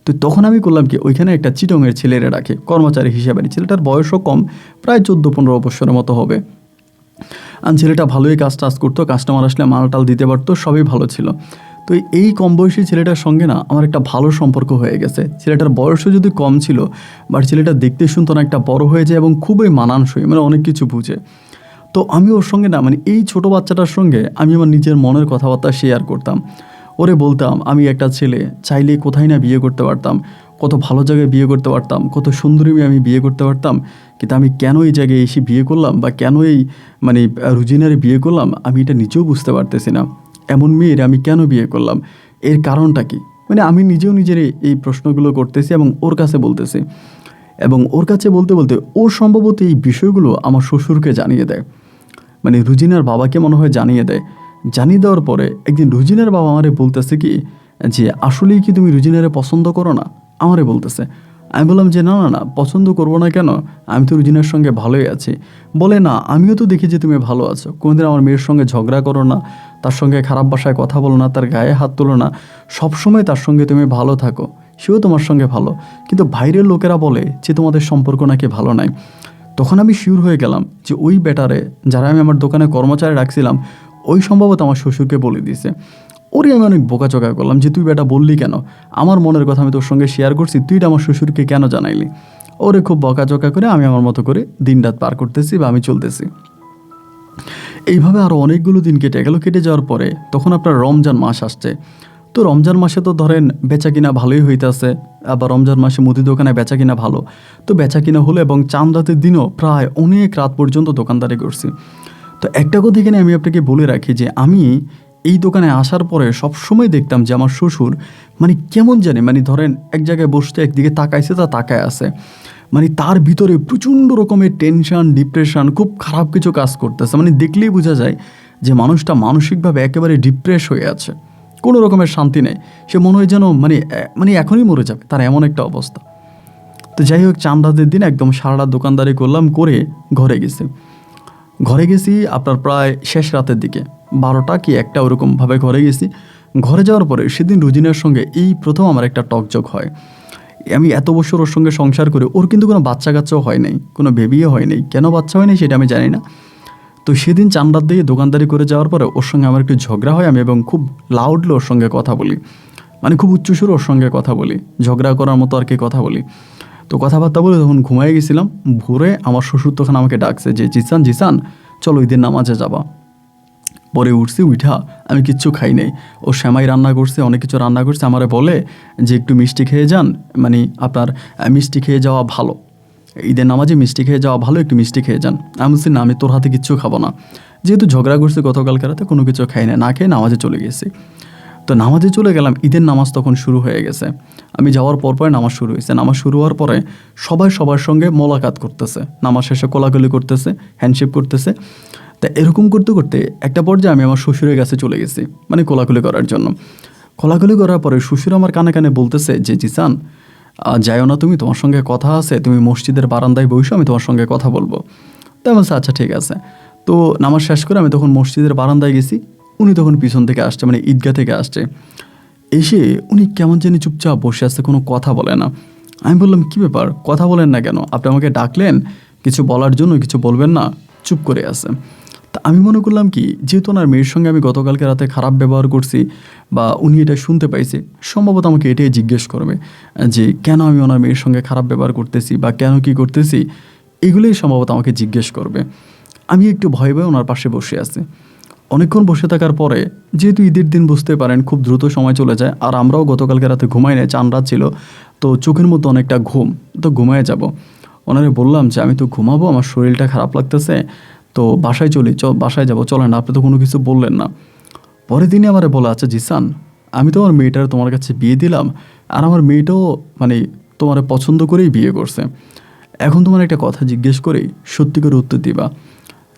তো তখন আমি করলাম কি, ওইখানে একটা চিটংয়ের ছেলেরা রাখে কর্মচারী হিসেবে। ছেলেটার বয়সও কম, প্রায় 14-15 বছরের মতো হবে। আর ছেলেটা ভালোই কাজ টাজ করতো, কাস্টমার আসলে মাল টাল দিতে পারতো, সবই ভালো ছিল। তো এই কম বয়সী ছেলেটার সঙ্গে না আমার একটা ভালো সম্পর্ক হয়ে গেছে। ছেলেটার বয়সও যদি কম ছিল, বাট ছেলেটা দেখতে শুনতো না, একটা বড় হয়ে যায় এবং খুবই মানানসই, মানে অনেক কিছু বুঝে। তো আমি ওর সঙ্গে না মানে এই ছোটো বাচ্চাটার সঙ্গে আমি আমার নিজের মনের কথাবার্তা শেয়ার করতাম। ওরে বলতাম আমি একটা ছেলে, চাইলে কোথায় না বিয়ে করতে পারতাম, কত ভালো জায়গায় বিয়ে করতে পারতাম, কত সুন্দরী মেয়ে আমি বিয়ে করতে পারতাম, কিন্তু আমি কেন এই জায়গায় এসে বিয়ে করলাম বা কেন এই মানে রুজিনারে বিয়ে করলাম আমি এটা নিজেও বুঝতে পারতেছি না। এমন মেয়ের আমি কেন বিয়ে করলাম, এর কারণটা কি? মানে আমি নিজেও নিজের এই প্রশ্নগুলো করতেছি এবং ওর কাছে বলতেছি। এবং ওর কাছে বলতে বলতে ও সম্ভবত এই বিষয়গুলো আমার শ্বশুরকে জানিয়ে দেয়। মানে রুজিনার বাবাকে মনে হয় জানিয়ে দেয়। জানিয়ে দেওয়ার পরে একদিন রুজিনার বাবা আমারে বলতেছে কি যে আসলেই কি তুমি রুজিনারে পছন্দ করো না? আমারে বলতেছে। আমি বললাম যে না না না, পছন্দ করবো না কেন, আমি তো রুজিনার সঙ্গে ভালোই আছি। বলে না, আমিও তো দেখি যে তুমি ভালো আছো, কোনোদিন আমার মেয়ের সঙ্গে ঝগড়া করো না, তার সঙ্গে খারাপ ভাষায় কথা বলো না, তার গায়ে হাত তোলো না, সবসময় তার সঙ্গে তুমি ভালো থাকো, সেও তোমার সঙ্গে ভালো। কিন্তু বাইরের লোকেরা বলে যে তোমাদের সম্পর্ক নাকি ভালো নাই। তখন আমি শিওর হয়ে গেলাম যে ওই বেটারে যারা আমি আমার দোকানে কর্মচারী রাখছিলাম ওই সম্ভবত আমার শ্বশুরকে বলে দিয়েছে। ওরে আমি অনেক বোকাচোকা করলাম যে তুই বেটা বললি কেন, আমার মনের কথা আমি তোর সঙ্গে শেয়ার করছি, তুই এটা আমার শ্বশুরকে কেন জানাইলি? ওরে খুব বকাচোকা করে আমি আমার মতো করে দিন রাত পার করতেছি বা আমি চলতেছি। এইভাবে আরও অনেকগুলো দিন কেটে গেল। কেটে যাওয়ার পরে তখন আপনার রমজান মাস আসছে। তো রমজান মাসে তো ধরেন বেচা কিনা ভালোই হইতেছে, আবার রমজান মাসে মুদি দোকানে বেচা কিনা ভালো। তো বেচা কিনা হলো এবং চাঁদ রাতের দিনও প্রায় অনেক রাত পর্যন্ত দোকানদারি করছি। তো একটা কথা এখানে আমি আপনাকে বলে রাখি যে আমি এই দোকানে আসার পরে সবসময় দেখতাম যে আমার শ্বশুর মানে কেমন জানে, মানে ধরেন এক জায়গায় বসতে একদিকে তাকাইছে, তা তাকায় আছে, মানে তার ভিতরে প্রচণ্ড রকমের টেনশন, ডিপ্রেশন, খুব খারাপ কিছু কাজ করতেছে। মানে দেখলেই বোঝা যায় যে মানুষটা মানসিকভাবে একেবারে ডিপ্রেস হয়ে আছে, কোনো রকমের শান্তি নেই। সে মনে হয় যেন মানে এখনই মরে যাবে, তার এমন একটা অবস্থা। তো যাই হোক, চাঁদ রাতের দিন একদম সারা রাত দোকানদারি করলাম, করে ঘরে গেছি আপনার প্রায় শেষ রাতের দিকে 12টা কি 1টা ওরকমভাবে ঘরে গেছি। ঘরে যাওয়ার পরে সেদিন রুজিনার সঙ্গে এই প্রথম আমার একটা টকজক হয়। আমি এত বছর ওর সঙ্গে সংসার করে, ওর কিন্তু কোনো বাচ্চা কাচ্চাও হয় নাই, কোনো বেবিও হয় নাই। কেন বাচ্চা হয় নাই সেটা আমি জানি না। তো সেদিন চাঁদ রাত দিয়ে দোকানদারি করে যাওয়ার পরে ওর সঙ্গে আমার একটু ঝগড়া হয়। আমি এবং খুব লাউডলি ওর সঙ্গে কথা বলি, মানে খুব উচ্চস্বরে ওর সঙ্গে কথা বলি, ঝগড়া করার মতো আর কি কথা বলি। তো কথাবার্তা বলে তখন ঘুমাই গেছিলাম। ভোরে আমার শ্বশুর তখন আমাকে ডাকছে যে জিসান চলো ঈদের নামাজে যাবা। পরে উঠছি, উঠা আমি কিচ্ছু খাই নাই। ও সেমাই রান্না করছে, অনেক কিছু রান্না করছে, আমারে বলে যে একটু মিষ্টি খেয়ে যান, মানে আপনার মিষ্টি খেয়ে যাওয়া ভালো, ঈদের নামাজে মিষ্টি খেয়ে যাওয়া ভালো, একটু মিষ্টি খেয়ে যান। আমি বলছি না, আমি তোর হাতে কিচ্ছু খাবো না। যেহেতু ঝগড়া করছি গতকালকে রাতে, কোনো কিছু খাই না, না খেয়ে নামাজে চলে গেছি। তো নামাজে চলে গেলাম, ঈদের নামাজ তখন শুরু হয়ে গেছে। আমি যাওয়ার পরে নামাজ শুরু হয়েছে। নামাজ শুরু হওয়ার পরে সবাই সবার সঙ্গে মোলাকাত করতেছে, নামাজ শেষে কোলাকুলি করতেছে, হ্যান্ডশেক করতেছে। তা এরকম করতে করতে একটা পর্যায়ে আমি আমার শ্বশুরের কাছে চলে গেছি, মানে কোলাকুলি করার জন্য। কোলাকুলি করার পরে শ্বশুর আমার কানে কানে বলতেছে যে জিসান যাইও না তুমি, তোমার সঙ্গে কথা আছে, তুমি মসজিদের বারান্দায় বসো, আমি তোমার সঙ্গে কথা বলবো। তো আমি বলছি আচ্ছা ঠিক আছে। তো নামাজ শেষ করে আমি তখন মসজিদের বারান্দায় গেছি। উনি তখন পিছন থেকে আসছে, মানে ঈদগাহ থেকে আসছে। এসে উনি কেমন জানি চুপচাপ বসে আসছে, কোনো কথা বলে না। আমি বললাম কী ব্যাপার, কথা বলেন না কেন? আপনি আমাকে ডাকলেন কিছু বলার জন্য, কিছু বলবেন না, চুপ করে আছে। তা আমি মনে করলাম কি, যেহেতু ওনার মেয়ের সঙ্গে আমি গতকালকে রাতে খারাপ ব্যবহার করছি বা উনি এটা শুনতে পাইছে, সম্ভবত আমাকে এটাই জিজ্ঞেস করবে যে কেন আমি ওনার মেয়ের সঙ্গে খারাপ ব্যবহার করতেছি বা কেন কী করতেছি, এগুলোই সম্ভবত আমাকে জিজ্ঞেস করবে। আমি একটু ভয়ে ভয়ে ওনার পাশে বসে আছি। অনেকক্ষণ বসে থাকার পরে, যেহেতু ঈদের দিন বুঝতে পারেন খুব দ্রুত সময় চলে যায়, আর আমরাও গতকালকে রাতে ঘুমাই নাই, চান রাত ছিল, তো চোখের মধ্যে অনেকটা ঘুম, তো ঘুমায় যাব। ওনারে বললাম যে আমি তো ঘুমাবো, আমার শরীরটা খারাপ লাগতেছে, তো বাসায় বাসায় যাবো, চলেন, আপনি তো কোনো কিছু বললেন না। পরের দিনই আমারে বলা, আচ্ছা জিসান, আমি তো আমার মেয়েটার তোমার কাছে বিয়ে দিলাম, আর আমার মেয়েটাও মানে তোমার পছন্দ করেই বিয়ে করছে। এখন তোমার একটা কথা জিজ্ঞেস করেই সত্যি করে উত্তর দিবা।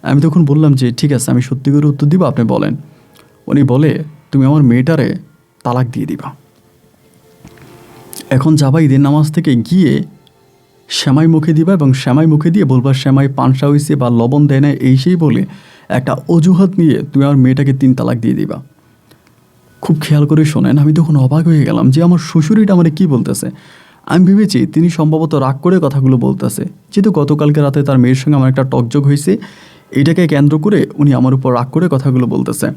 আমি তখন বললাম যে ঠিক আছে, আমি সত্যি করে উত্তর দিব, আপনি বলেন। উনি বলে তুমি আমার মেয়েটারে তালাক দিয়ে দিবা। এখন যাবা ঈদের নামাজ থেকে গিয়ে শ্যামাই মুখে দিবা এবং শ্যামাই মুখে দিয়ে বলবা শ্যামাই পানসা হয়েছে বা লবণ দেয় না, এই সেই বলে একটা অজুহাত নিয়ে তুমি আমার মেয়েটাকে 3 তালাক দিয়ে দিবা। খুব খেয়াল করে শোনেন, আমি তখন অবাক হয়ে গেলাম যে আমার শ্বশুরিটা আমার কী বলতেছে। আমি ভেবেছি তিনি সম্ভবত রাগ করে কথাগুলো বলতেছে, যেহেতু গতকালকে রাতে তার মেয়ের সঙ্গে আমার একটা টকজোগ হয়েছে, এটাকে কেন্দ্র করে উনি আমার উপর রাগ করে কথাগুলো বলতেছে।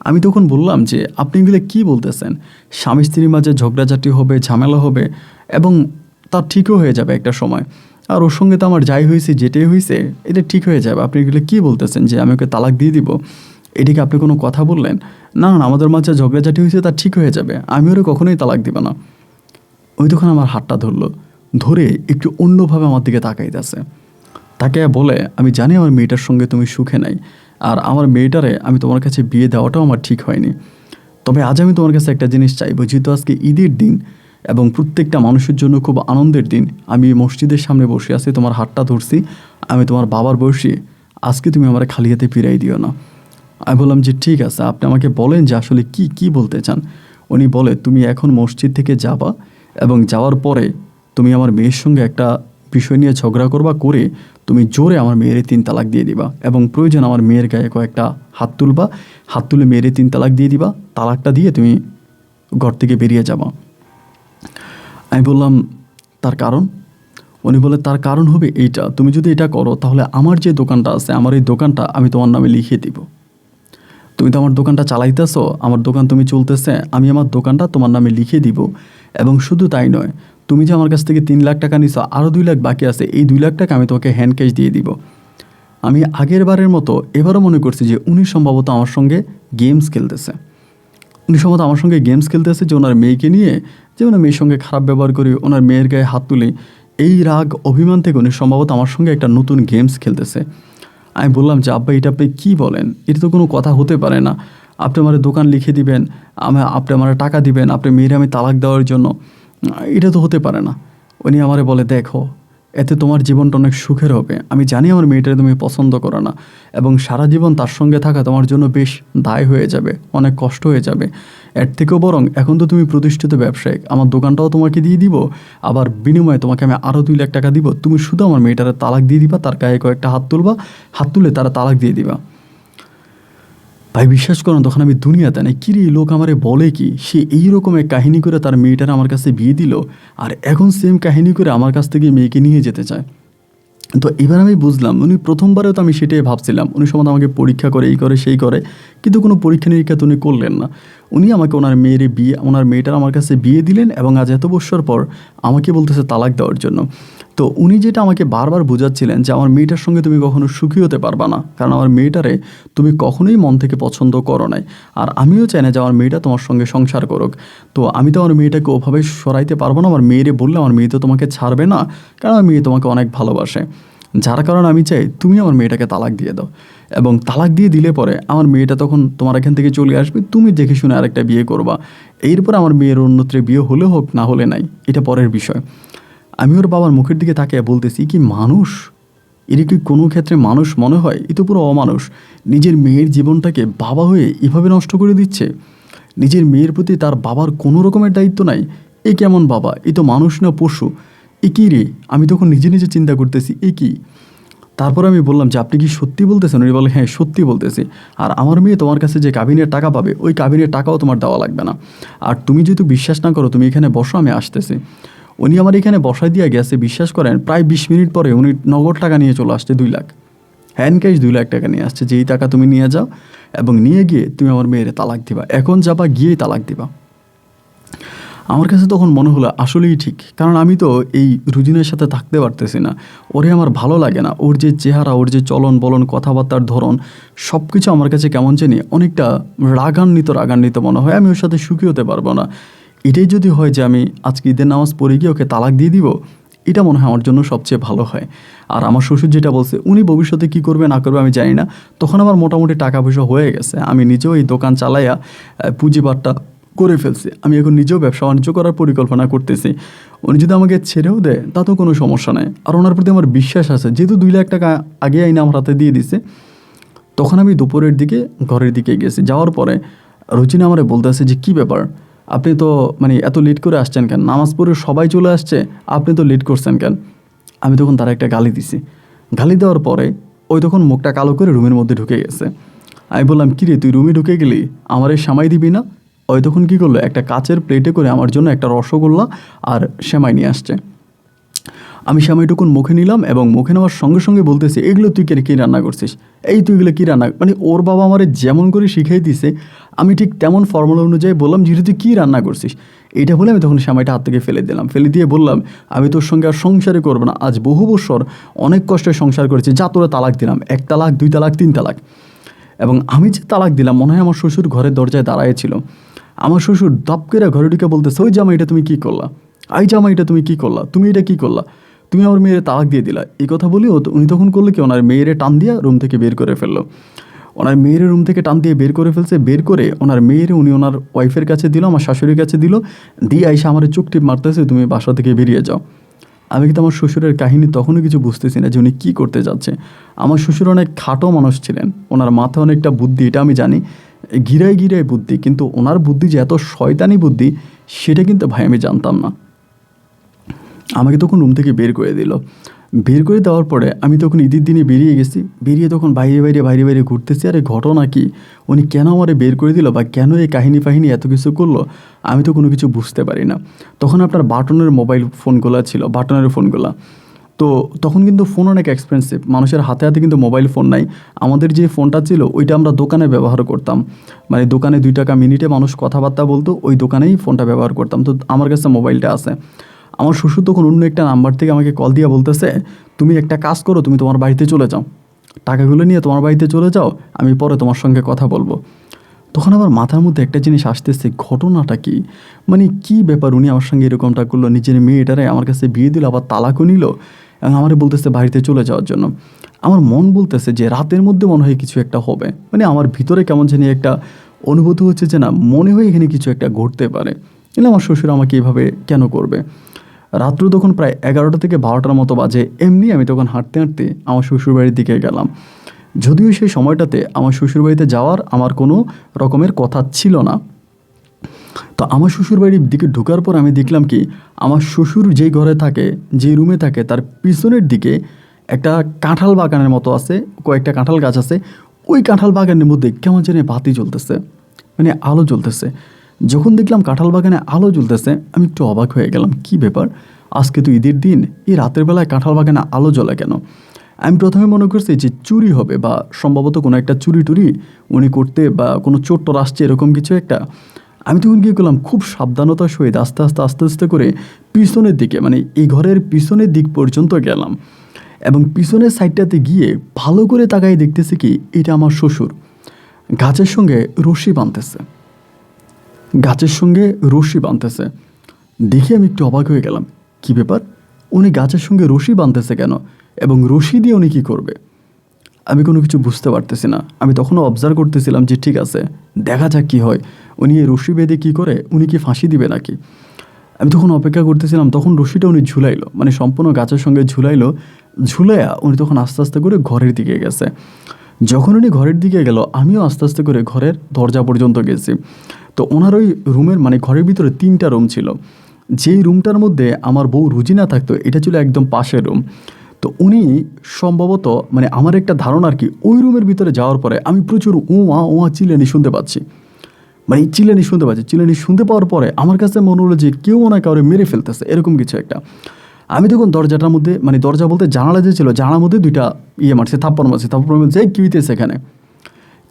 আমি তখন বললাম যে আপনি এগুলো কী বলতেছেন, স্বামী স্ত্রীর মাঝে ঝগড়াঝাটি হবে, ঝামেলা হবে এবং তার ঠিকও হয়ে যাবে একটা সময়, আর ওর সঙ্গে তো আমার যাই হয়েছে যেটাই হয়েছে এটা ঠিক হয়ে যাবে। আপনি এগুলো কী বলতেছেন যে আমি ওকে তালাক দিয়ে দিব, এটিকে আপনি কোনো কথা বললেন? না না, আমাদের মাঝে ঝগড়াঝাটি হয়েছে, তা ঠিক হয়ে যাবে, আমি ওরা কখনোই তালাক দিব না। ওই তখন আমার হাতটা ধরে একটু অন্যভাবে আমার দিকে তাকাইতেছে। তাকে বলে আমি জানি আমার মেয়েটার সঙ্গে তুমি সুখে নাই, আর আমার মেয়েটারে আমি তোমার কাছে বিয়ে দেওয়াটাও আমার ঠিক হয়নি। তবে আজ আমি তোমার কাছে একটা জিনিস চাইবো, যেহেতু আজকে ঈদের দিন এবং প্রত্যেকটা মানুষের জন্য খুব আনন্দের দিন, আমি মসজিদের সামনে বসে আছি, তোমার হাতটা ধরছি, আমি তোমার বাবার বয়সী, আজকে তুমি আমার খালি হাতে ফিরাই দিও না। আমি বললাম যে ঠিক আছে, আপনি আমাকে বলেন যে আসলে কি বলতে চান। উনি বলে তুমি এখন মসজিদ থেকে যাবা এবং যাওয়ার পরে তুমি আমার মেয়ের সঙ্গে একটা বিষয় নিয়ে ঝগড়া করবা, করে তুমি জোরে আমার মেয়ের 3 তালাক দিয়ে দিবা এবং প্রয়োজন আমার মেয়ের গায়ে কয়েকটা হাত তুলে মেয়ের 3 তালাক দিয়ে দিবা, তালাকটা দিয়ে তুমি ঘর থেকে বেরিয়ে যাবা। আমি বললাম তার কারণ? উনি বলে তার কারণ হবে এইটা, তুমি যদি এটা করো তাহলে আমার যে দোকানটা আছে, আমার এই দোকানটা আমি তোমার নামে লিখিয়ে দিব। তুমি তো আমার দোকানটা চালাইতেছো, আমার দোকান তুমি চলতেছে, আমি আমার দোকানটা তোমার নামে লিখে দিব। এবং শুধু তাই নয়, তুমি যে আমার কাছ থেকে 3 লাখ টাকা নিছো, আরও 2 লাখ বাকি আছে, এই 2 লাখ টাকা আমি তোমাকে হ্যান্ড ক্যাশ দিয়ে দিব। আমি আগের বারের মতো এবারও মনে করছি যে উনি সম্ভবত আমার সঙ্গে গেমস খেলতেছে। উনি সম্ভবত আমার সঙ্গে গেমস খেলতেছে যে ওনার মেয়েকে নিয়ে, যে ওনার মেয়ের সঙ্গে খারাপ ব্যবহার করি, ওনার মেয়ের গায়ে হাত তুলি। এই রাগ অভিমান থেকে উনি সম্ভবত আমার সঙ্গে একটা নতুন গেমস খেলতেছে। আমি বললাম যে আব্বা, এটা আপনি কী বলেন? এটা তো কোনো কথা হতে পারে না। আপনি আমার দোকান লিখে দিবেন, আপনি আমার টাকা দিবেন, আপনি মেয়ের আমি তালাক দেওয়ার জন্য, এটা তো হতে পারে না। উনি আমারে বলে, দেখো, এতে তোমার জীবনটা অনেক সুখের হবে। আমি জানি আমার মেয়েটাকে তুমি পছন্দ করো না, এবং সারা জীবন তার সঙ্গে থাকা তোমার জন্য বেশ দায় হয়ে যাবে, অনেক কষ্ট হয়ে যাবে। এর থেকেও বরং এখন তো তুমি প্রতিষ্ঠিত ব্যবসায়িক, আমার দোকানটাও তোমাকে দিয়ে দিব, আবার বিনিময়ে তোমাকে আমি আরও 2 লাখ টাকা দিব। তুমি শুধু আমার মেয়েটারে তালাক দিয়ে দিবা, তার গায়ে কয়েকটা হাত তুলবা, হাত তুলে তারা তালাক দিয়ে দিবা। ভাই বিশ্বাস করুন, তখন আমি দুনিয়াতে নেই। কিরে, এই লোক আমারে বলে কি? সে এইরকম এক কাহিনী করে তার মেয়েটার আমার কাছে বিয়ে দিল, আর এখন সেম কাহিনী করে আমার কাছ থেকে মেয়েকে নিয়ে যেতে চায়। তো এবার আমি বুঝলাম, উনি প্রথমবারেও তো আমি সেটাই ভাবছিলাম, উনি সম্বন্ধে আমাকে পরীক্ষা করে, এই করে সেই করে, কিন্তু কোনো পরীক্ষা নিরীক্ষা তো উনি করলেন না। উনি আমাকে ওনার মেয়েটার আমার কাছে বিয়ে দিলেন, এবং আজ এত বছর পর আমাকে বলতেছে তালাক দেওয়ার জন্য। তো উনি যেটা আমাকে বারবার বোঝাচ্ছিলেন যে আমার মেয়েটার সঙ্গে তুমি কখনো সুখী হতে পারবা না, কারণ আমার মেয়েটারে তুমি কখনোই মন থেকে পছন্দ করো নাই। আর আমিও চাই না যে আমার মেয়েটা তোমার সঙ্গে সংসার করুক। তো আমি তো আমার মেয়েটাকে ওভাবে সরাইতে পারবো না। আমার মেয়েরে বললে আমার মেয়ে তো তোমাকে ছাড়বে না, কারণ আমার মেয়ে তোমাকে অনেক ভালোবাসে। যার কারণে আমি চাই তুমি আমার মেয়েটাকে তালাক দিয়ে দাও, এবং তালাক দিয়ে দিলে পরে আমার মেয়েটা তখন তোমার এখান থেকে চলে আসবে, তুমি দেখে শুনে আরেকটা বিয়ে করবা। এরপর আমার মেয়ের অন্যত্র বিয়ে হলে হোক, না হলে নাই, এটা পরের বিষয়। আমি ওর বাবার মুখের দিকে তাকিয়ে বলতেছি, কি মানুষ! এর কি কোনো ক্ষেত্রে মানুষ মনে হয়? এ তো পুরো অমানুষ। নিজের মেয়ের জীবনটাকে বাবা হয়ে এভাবে নষ্ট করে দিচ্ছে। নিজের মেয়ের প্রতি তার বাবার কোনো রকমের দায়িত্ব নাই। এ কেমন বাবা? এ তো মানুষ না, পশু। এ কী রে? আমি তখন নিজে নিজে চিন্তা করতেছি, এ কী? তারপর আমি বললাম যে আপনি কি সত্যি বলতেছেন? উনি বলে, হ্যাঁ সত্যি বলতেছি। আর আমার মেয়ে তোমার কাছে যে কাবিনের টাকা পাবে, ওই কাবিনের টাকাও তোমার দেওয়া লাগবে না। আর তুমি যেহেতু বিশ্বাস না করো, তুমি এখানে বসো, আমি আসতেছি। উনি আমার এখানে বসাই দিয়ে গেছে, বিশ্বাস করেন, প্রায় 20 মিনিট পরে উনি নগদ টাকা নিয়ে চলে আসছে, 2 লাখ হ্যান্ড ক্যাশ 2 লাখ টাকা নিয়ে আসছে, যেই টাকা তুমি নিয়ে যাও এবং নিয়ে গিয়ে তুমি আমার মেয়েরে তালাক দিবা। এখন যাবা, গিয়েই তালাক দিবা। আমার কাছে তখন মনে হলো আসলেই ঠিক, কারণ আমি তো এই রুজিনের সাথে থাকতে পারতেছি না। ওরে আমার ভালো লাগে না। ওর যে চেহারা, ওর যে চলন বলন, কথাবার্তার ধরন, সব কিছু আমার কাছে কেমন জানি অনেকটা রাগান্বিত মনে হয়। আমি ওর সাথে সুখী হতে পারবো না। এটাই যদি হয় যে আমি আজকে ঈদের নামাজ পড়ে গিয়ে ওকে তালাক দিয়ে দিব, এটা মনে হয় আমার জন্য সবচেয়ে ভালো হয়। আর আমার শ্বশুর যেটা বলছে, উনি ভবিষ্যতে কী করবে না করবে আমি জানি না। তখন আমার মোটামুটি টাকা পয়সা হয়ে গেছে, আমি নিজেও এই দোকান চালাইয়া পুঁজিবাটটা করে ফেলছি। আমি এখন নিজেও ব্যবসা বাণিজ্য করার পরিকল্পনা করতেছি। উনি যদি আমাকে ছেড়েও দেয় তাতেও কোনো সমস্যা নেই। আর ওনার প্রতি আমার বিশ্বাস আছে, যেহেতু 2 লাখ টাকা আগে আইনে আমার হাতে দিয়ে দিছে। তখন আমি দুপুরের দিকে ঘরের দিকে গেছি। যাওয়ার পরে রুজিনা আমারে বলতেছে যে কী ব্যাপার, আপনি তো মানে এত লেট করে আসছেন কেন? নামাজ পড়ে সবাই চলে আসছে, আপনি তো লেট করছেন কেন? আমি তখন তার একটা গালি দিছি। গালি দেওয়ার পরে ওই তখন মুখটা কালো করে রুমের মধ্যে ঢুকে গেছে। আমি বললাম, কিরে তুই রুমে ঢুকে গেলি, আমার এই সেমাই দিবি না? ওই তখন কী করলো, একটা কাচের প্লেটে করে আমার জন্য একটা রসগোল্লা আর সেমাই নিয়ে আসছে। আমি সেমাইটুকুন মুখে নিলাম, এবং মুখে নেওয়ার সঙ্গে সঙ্গে বলতেছি, এগুলো তুই কী রান্না করছিস? এই তুই এগুলো কী রান্না, মানে ওর বাবা আমারে যেমন করে শিখিয়ে দিছে আমি ঠিক তেমন ফর্মুলা অনুযায়ী বললাম, যেহেতু তুই কী রান্না করছিস। এইটা বলে আমি তখন সেমাইটা হাত থেকে ফেলে দিলাম। ফেলে দিয়ে বললাম, আমি তোর সঙ্গে আর সংসারই করবো না। আজ বহু বছর অনেক কষ্টে সংসার করেছি, যা তোরা তালাক দিলাম, 1 তালাক 2 তালাক 3 তালাক। এবং আমি যে তালাক দিলাম, মনে হয় আমার শ্বশুর ঘরের দরজায় দাঁড়ায়েছিল। আমার শ্বশুর দপ করে ঘরে ঢুকে বলতেছে, ওই জামা এটা তুমি কী করলা? আই জামা এটা তুমি কী করলা? তুমি এটা কী করলা? তুমি আমার মেয়েরে তালাক দিয়ে দিলা। এই কথা বলি উনি তখন করলো কি, ওনার মেয়েরে টান দিয়া রুম থেকে বের করে ফেললো। ওনার মেয়ের রুম থেকে টান দিয়ে বের করে ফেলছে। বের করে ওনার মেয়েরে উনি ওনার ওয়াইফের কাছে দিল, আমার শাশুড়ির কাছে দিল। দিয়ে আইসা আমার চোখ টিপ মারতেছে, তুমি বাসা থেকে বেরিয়ে যাও। আমি কিন্তু আমার শ্বশুরের কাহিনী তখনও কিছু বুঝতেছি না যে উনি কী করতে যাচ্ছে। আমার শ্বশুর অনেক খাটো মানুষ ছিলেন, ওনার মাথায় অনেকটা বুদ্ধি, এটা আমি জানি, গিরায় গিরায় বুদ্ধি, কিন্তু ওনার বুদ্ধি যে এত শয়তানি বুদ্ধি সেটা কিন্তু ভাই আমি জানতাম না। আমাকে তখন রুম থেকে বের করে দিল। বের করে দেওয়ার পরে আমি তখন ঈদের দিনে বেরিয়ে গেছি। বেরিয়ে তখন বাইরে ঘুরতেছি। আর এই ঘটনা কি, উনি কেন আমারে বের করে দিল, বা কেন এই কাহিনী এত কিছু করলো, আমি তো কোনো কিছু বুঝতে পারি না। তখন আপনার বাটনের মোবাইল ফোনগুলো ছিল, বাটনের ফোনগুলো। তো তখন কিন্তু ফোন অনেক এক্সপেন্সিভ, মানুষের হাতে হাতে কিন্তু মোবাইল ফোন নাই। আমাদের যে ফোনটা ছিল ওইটা আমরা দোকানে ব্যবহার করতাম, মানে দোকানে 2 টাকা মিনিটে মানুষ কথাবার্তা বলতো, ওই দোকানেই ফোনটা ব্যবহার করতাম। তো আমার কাছে মোবাইলটা আছে। আমার শ্বশুর তখন অন্য একটা নাম্বার থেকে আমাকে কল দিয়ে বলতেছে, তুমি একটা কাজ করো, তুমি তোমার বাড়িতে চলে যাও। টাকাগুলো নিয়ে তোমার বাড়িতে চলে যাও, আমি পরে তোমার সঙ্গে কথা বলবো। তখন আমার মাথার মধ্যে একটা জিনিস আসতেছে, ঘটনাটা কি, মানে কি ব্যাপার, উনি আমার সঙ্গে এরকমটা করলো, নিজের মেয়েটারে আমার কাছে বিয়ে দিল, আবার তালাকও নিল, এবং আমারে বলতেছে বাড়িতে চলে যাওয়ার জন্য। আমার মন বলতেছে যে রাতের মধ্যে মনে হয় কিছু একটা হবে, মানে আমার ভিতরে কেমন জানি একটা অনুভূতি হচ্ছে যে না, মনে হয় এখানে কিছু একটা ঘটতে পারে, কিন্তু আমার শ্বশুর আমাকে এইভাবে কেন করবে। রাত্র তখন প্রায় 11টা থেকে 12টার মতো বাজে। এমনি আমি তখন হাঁটতে হাঁটতে আমার শ্বশুরবাড়ির দিকে গেলাম। যদিও সেই সময়টাতে আমার শ্বশুরবাড়িতে যাওয়ার আমার কোনো রকমের কথা ছিল না। তো আমার শ্বশুরবাড়ির দিকে ঢোকার পর আমি দেখলাম কি, আমার শ্বশুর যেই ঘরে থাকে, যেই রুমে থাকে, তার পিছনের দিকে একটা কাঁঠাল বাগানের মতো আছে, কয়েকটা কাঁঠাল গাছ আছে। ওই কাঁঠাল বাগানের মধ্যে কেমন যেন বাতি জ্বলতেছে, মানে আলো জ্বলতেছে। যখন দেখলাম কাঁঠাল বাগানে আলো জ্বলতেছে, আমি একটু অবাক হয়ে গেলাম, কি ব্যাপার, আজকে তো ঈদের দিন, এই রাতের বেলায় কাঁঠাল বাগানে আলো জ্বলে কেন। আমি প্রথমে মনে করছি যে চুরি হবে, বা সম্ভবত কোনো একটা চুরি টুরি উনি করতে, বা কোনো চোর টোর আসছে, এরকম কিছু একটা। আমি তখন কী করলাম, খুব সাবধানতার সহিত আস্তে আস্তে আস্তে আস্তে করে পিছনের দিকে, মানে এই ঘরের পিছনের দিক পর্যন্ত গেলাম, এবং পিছনের সাইডটাতে গিয়ে ভালো করে তাকাই দেখতেছি কি, এটা আমার শ্বশুর গাছের সঙ্গে রশি বাঁধতেছে, গাছের সঙ্গে রশি বাঁধতেছে। দেখে আমি একটু অবাক হয়ে গেলাম, কি ব্যাপার, উনি গাছের সঙ্গে রশি বাঁধতেছে কেন, এবং রশি দিয়ে উনি কী করবে। আমি কোনো কিছু বুঝতে পারতেছি না। আমি তখনও অবজার্ভ করতেছিলাম যে ঠিক আছে, দেখা যাক কী হয়, উনি এই রশি বেঁধে কী করে, উনি কি ফাঁসি দিবে নাকি। আমি তখন অপেক্ষা করতেছিলাম। তখন রশিটা উনি ঝুলাইলো, মানে সম্পূর্ণ গাছের সঙ্গে ঝুলাইলো। ঝুলাইয়া উনি তখন আস্তে আস্তে করে ঘরের দিকে গেছে। যখন উনি ঘরের দিকে গেল, আমিও আস্তে আস্তে করে ঘরের দরজা পর্যন্ত গেছি। তো ওনার ওই রুমের, মানে ঘরের ভিতরে 3টা রুম ছিল। যেই রুমটার মধ্যে আমার বউ রুজিনা থাকতো, এটা ছিল একদম পাশের রুম। তো উনি সম্ভবত, মানে আমার একটা ধারণা আর কি, ওই রুমের ভিতরে যাওয়ার পরে আমি প্রচুর উঁ আ চিল্লানি শুনতে পাচ্ছি, মানে চিল্লানি শুনতে পাচ্ছি। চিল্লানি শুনতে পাওয়ার পরে আমার কাছে মনে হলো যে কেউ না কাউরে মেরে ফেলতেছে, এরকম কিছু একটা। আমি তখন দরজাটার মধ্যে, মানে দরজা বলতে জানালা যে ছিল, জানালার মধ্যে 2টা মারছে, থাপ্পড় মারছে। থাপ্পড় মারছে, কী হইতেছে এখানে,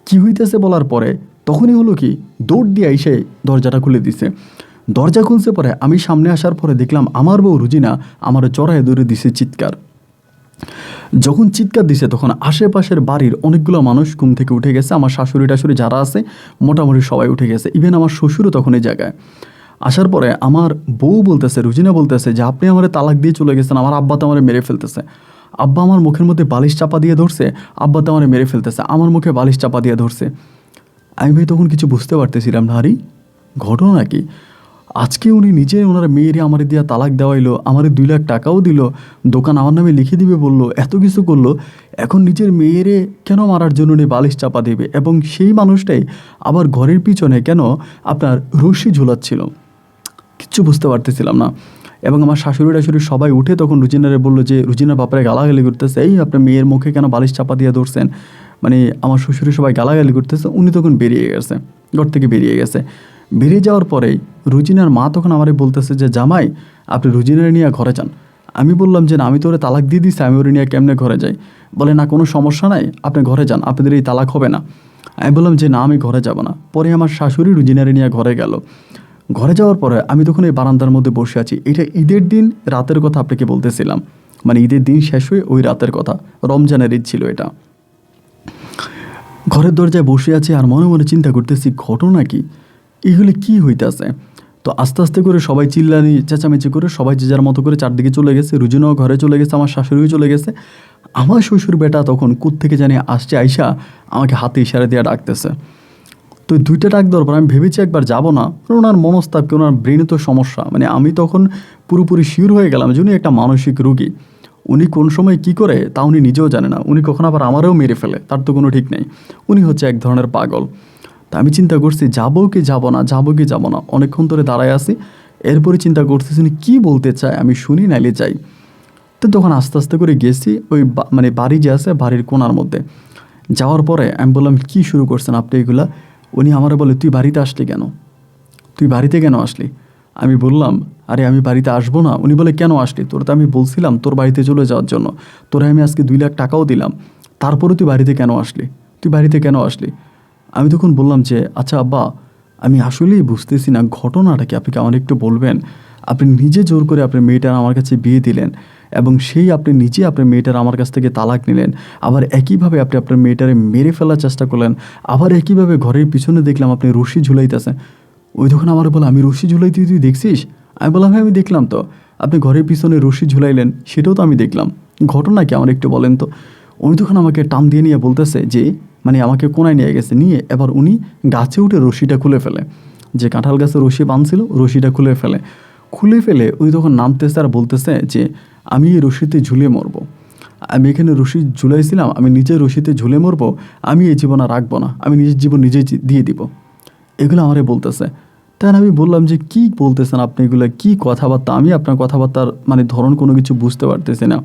কী হইতেছে বলার পরে তখনই হলো কি, দৌড় দিয়ে এসে দরজাটা খুলে দিছে। দরজা খুলছে পরে আমি সামনে আসার পরে দেখলাম আমার বউ রুজিনা আমার জড়ায় ধরে দিছে চিৎকার। যখন চিৎকার দিছে, তখন আশেপাশের বাড়ির অনেকগুলো মানুষ ঘুম থেকে উঠে গেছে। আমার শাশুড়ি টাশুড়ি যারা আছে মোটামুটি সবাই উঠে গেছে, ইভেন আমার শ্বশুরও তখন এই জায়গায়। আসার পরে আমার বউ বলতেছে, রুজিনা বলতেছে যে আপনি আমার তালাক দিয়ে চলে গেছেন, আমার আব্বা তো আমার মেরে ফেলতেছে। আব্বা আমার মুখের মধ্যে বালিশ চাপা দিয়ে ধরছে, আব্বা তো আমার মেরে ফেলতেছে, আমার মুখে বালিশ চাপা দিয়ে ধরছে। আমি ভাই তখন কিছু বুঝতে পারতেছিলাম না, আরে ঘটনা কি। আজকে উনি নিজে ওনার মেয়েরে আমার দিয়া তালাক দেওয়াইলো, আমার 2 লাখ টাকাও দিল, দোকান আমার নামে লিখে দিবে বললো, এত কিছু করলো। এখন নিজের মেয়েরে কেন মারার জন্য উনি বালিশ চাপা দেবে, এবং সেই মানুষটাই আবার ঘরের পিছনে কেন আপনার রশি ঝুলাচ্ছিল। কিচ্ছু বুঝতে পারতেছিলাম না। এবং আমার শাশুড়ি টাশুড়ি সবাই উঠে তখন রুজিনারে বললো যে রুজিনার বাপারে গালাগালি করতেছে, এই আপনার মেয়ের মুখে কেন বালিশ চাপা দিয়ে ধরছেন। মানে আমার শ্বশুরের সবাই গালাগালি করতেছে। উনি তখন বেরিয়ে গেছে, ঘর থেকে বেরিয়ে গেছে। বেরিয়ে যাওয়ার পরেই রুজিনার মা তখন আমারে বলতেছে যে জামাই, আপনি রুজিনারে নিয়ে ঘরে যান। আমি বললাম যে না, আমি তো ওরে তালাক দিয়ে দিচ্ছি, আমি ওরে নিয়ে কেমনে ঘরে যাই। বলে না, কোনো সমস্যা নাই, আপনি ঘরে যান, আপনাদের এই তালাক হবে না। আমি বললাম যে না, আমি ঘরে যাব না। পরে আমার শাশুড়ি রুজিনারে নিয়ে ঘরে গেল। ঘরে যাওয়ার পরে আমি তখন এই বারান্দার মধ্যে বসে আছি। এটা ঈদের দিন রাতের কথা আপনাকে বলতেছিলাম, মানে ঈদের দিন শেষ হয়ে ওই রাতের কথা, রমজানের ঈদ ছিল এটা। ঘরের দরজায় বসে আছি আর মনে মনে চিন্তা করতেছি ঘটনা কি, এগুলি কি হইতেছে। তো আস্তে আস্তে করে সবাই চিল্লানি চেঁচামেচি করে সবাই যে যার মতো করে চারদিকে চলে গেছে। রুজিনাও ঘরে চলে গেছে, আমার শাশুড়িও চলে গেছে। আমার শ্বশুর বেটা তখন কোত্থেকে জানি আসছে, আইসা আমাকে হাতে ইশারা দিয়ে ডাকতেছে। তো 2টা ডাক দেওয়ার পর আমি ভেবেছি একবার যাব না, ওনার মনস্তাবকে, ওনার ব্রেনে তো সমস্যা। মানে আমি তখন পুরোপুরি শিওর হয়ে গেলাম যে উনি একটা মানসিক রোগী। উনি কোন সময় কি করে তা উনি নিজেও জানে না। উনি কখন আবার আমারও মেরে ফেলে তার তো কোনো ঠিক নেই। উনি হচ্ছে এক ধরনের পাগল। তা আমি চিন্তা করছি যাবো কি যাবো না, যাবো কি যাবো না। অনেকক্ষণ ধরে দাঁড়ায় আছি। এরপরে চিন্তা করতেছি উনি কী বলতে চায়, আমি শুনি নাইলে চাই। তো তখন আস্তে আস্তে করে গেছি ওই মানে বাড়ি যে আছে বাড়ির কোণার মধ্যে। যাওয়ার পরে আমি বললাম কী শুরু করছেন আপনি এগুলা। উনি আমারে বলে তুই বাড়িতে আসলি কেন, তুই বাড়িতে কেন আসলি। আমি বললাম আরে আমি বাড়িতে আসবো না। উনি বলে কেন আসলি, তোর তো আমি বলছিলাম তোর বাড়িতে চলে যাওয়ার জন্য, তোরা আমি আজকে 2 লাখ টাকাও দিলাম, তারপরে তুই বাড়িতে কেন আসলি, তুই বাড়িতে কেন আসলি। আমি তখন বললাম যে আচ্ছা আব্বা, আমি আসলেই বুঝতেছি না ঘটনাটা কি, আপনি কি আমার একটু বলবেন। আপনি নিজে জোর করে আপনার মেয়েটা আমার কাছে বিয়ে দিলেন, এবং সেই আপনি নিজে আপনার মেয়েটার আমার কাছ থেকে তালাক নিলেন, আবার একইভাবে আপনি আপনার মেয়েটারে মেরে ফেলার চেষ্টা করলেন, আবার একইভাবে ঘরের পিছনে দেখলাম আপনি রশি ঝুলাইতেছেন। ওই তখন আমার বলে, আমি রশি ঝুলাইতে তুই দেখছিস? আমি বললাম, হ্যাঁ আমি দেখলাম তো, আপনি ঘরের পিছনে রশি ঝুলাইলেন, সেটাও তো আমি দেখলাম, ঘটনা কি আমার একটু বলেন তো। উনি তখন আমাকে টান দিয়ে নিয়ে বলতেছে যে মানে আমাকে কোনায় নিয়ে গেছে, নিয়ে এবার উনি গাছে উঠে রশিটা খুলে ফেলে, যে কাঁঠাল গাছে রশি বাঁধছিল রশিটা খুলে ফেলে উনি তখন নামতেছে আর বলতেছে যে আমি এই রশিতে ঝুলে মরবো, আমি এখানে রশি ঝুলাইছিলাম, আমি নিজের রশিতে ঝুলে মরবো, আমি এই জীবন আর রাখবো না, আমি নিজের জীবন নিজেই দিয়ে দিব। এগুলো আমারে বলতেছে। তাই আমি বললাম যে কি বলতেছেন আপনি, এগুলো কি কথাবার্তা, আমি আপনার কথাবার্তার মানে ধরন কোনো কিছু বুঝতে পারতেছি না।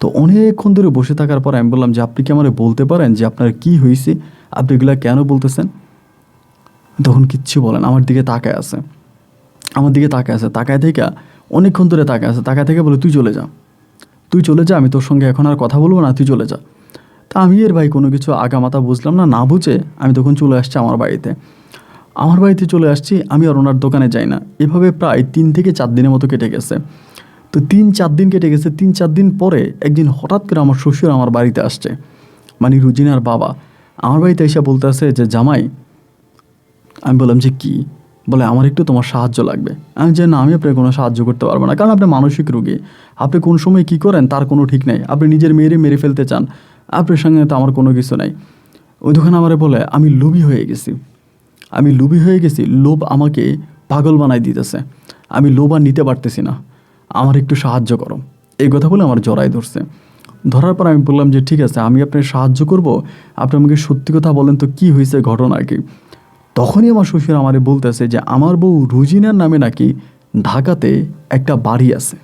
তো অনেকক্ষণ ধরে বসে থাকার পর আমি বললাম যে আপনি কি আমারে বলতে পারেন যে আপনার কি হয়েছে, আপনি এগুলো কেন বলতেছেন? তখন কিচ্ছু বলেন, আমার দিকে তাকায় আছে, তাকায় থেকে অনেকক্ষণ ধরে তাকায় থেকে বলে, তুই চলে যা, আমি তোর সঙ্গে এখন আর কথা বলবো না, তুই চলে যা। তা আমি এর ভাই কোনো কিছু আগামাতা বুঝলাম না, না বুঝে আমি তখন চলে আসছি আমার বাড়িতে চলে আসছি, আমি আর ওনার দোকানে যাই না। এভাবে প্রায় 3 থেকে 4 দিনের মতো কেটে গেছে। তো 3-4 দিন কেটে গেছে, 3-4 দিন পরে একদিন হঠাৎ করে আমার শ্বশুর আমার বাড়িতে আসছে, মানে রুজিনার বাবা আমার বাড়িতে এসে বলতে আছে যে জামাই, আমি বললাম যে কি, বলে আমার একটু তোমার সাহায্য লাগবে। আমি যে না, আমি আপনাকে কোনো সাহায্য করতে পারবো না, কারণ আপনি মানসিক রোগী, আপনি কোন সময় কি করেন তার কোনো ঠিক নেই, আপনি নিজের মেয়েরে মেরে ফেলতে চান, আপনার সঙ্গে তো আমার কোনো কিছু নাই। ওই দোকানে আমারে বলে, আমি লোভী হয়ে গেছি, লোভ আমাকে পাগল বানাই দিতেছে, আমি লোভ আর নিতে পারতেছি না, আমার একটু সাহায্য করো। এই কথা বলে আমার জড়াই ধরার পর আমি বললাম যে ঠিক আছে, আমি আপনার সাহায্য করব, আপনি আমাকে সত্যি কথা বলেন তো কি হয়েছে, ঘটনা কি। তখনই আমার শ্বশুর আমারে বলতেছে যে আমার বউ রুজিনার নামে নাকি ঢাকাতে একটা বাড়ি আছে।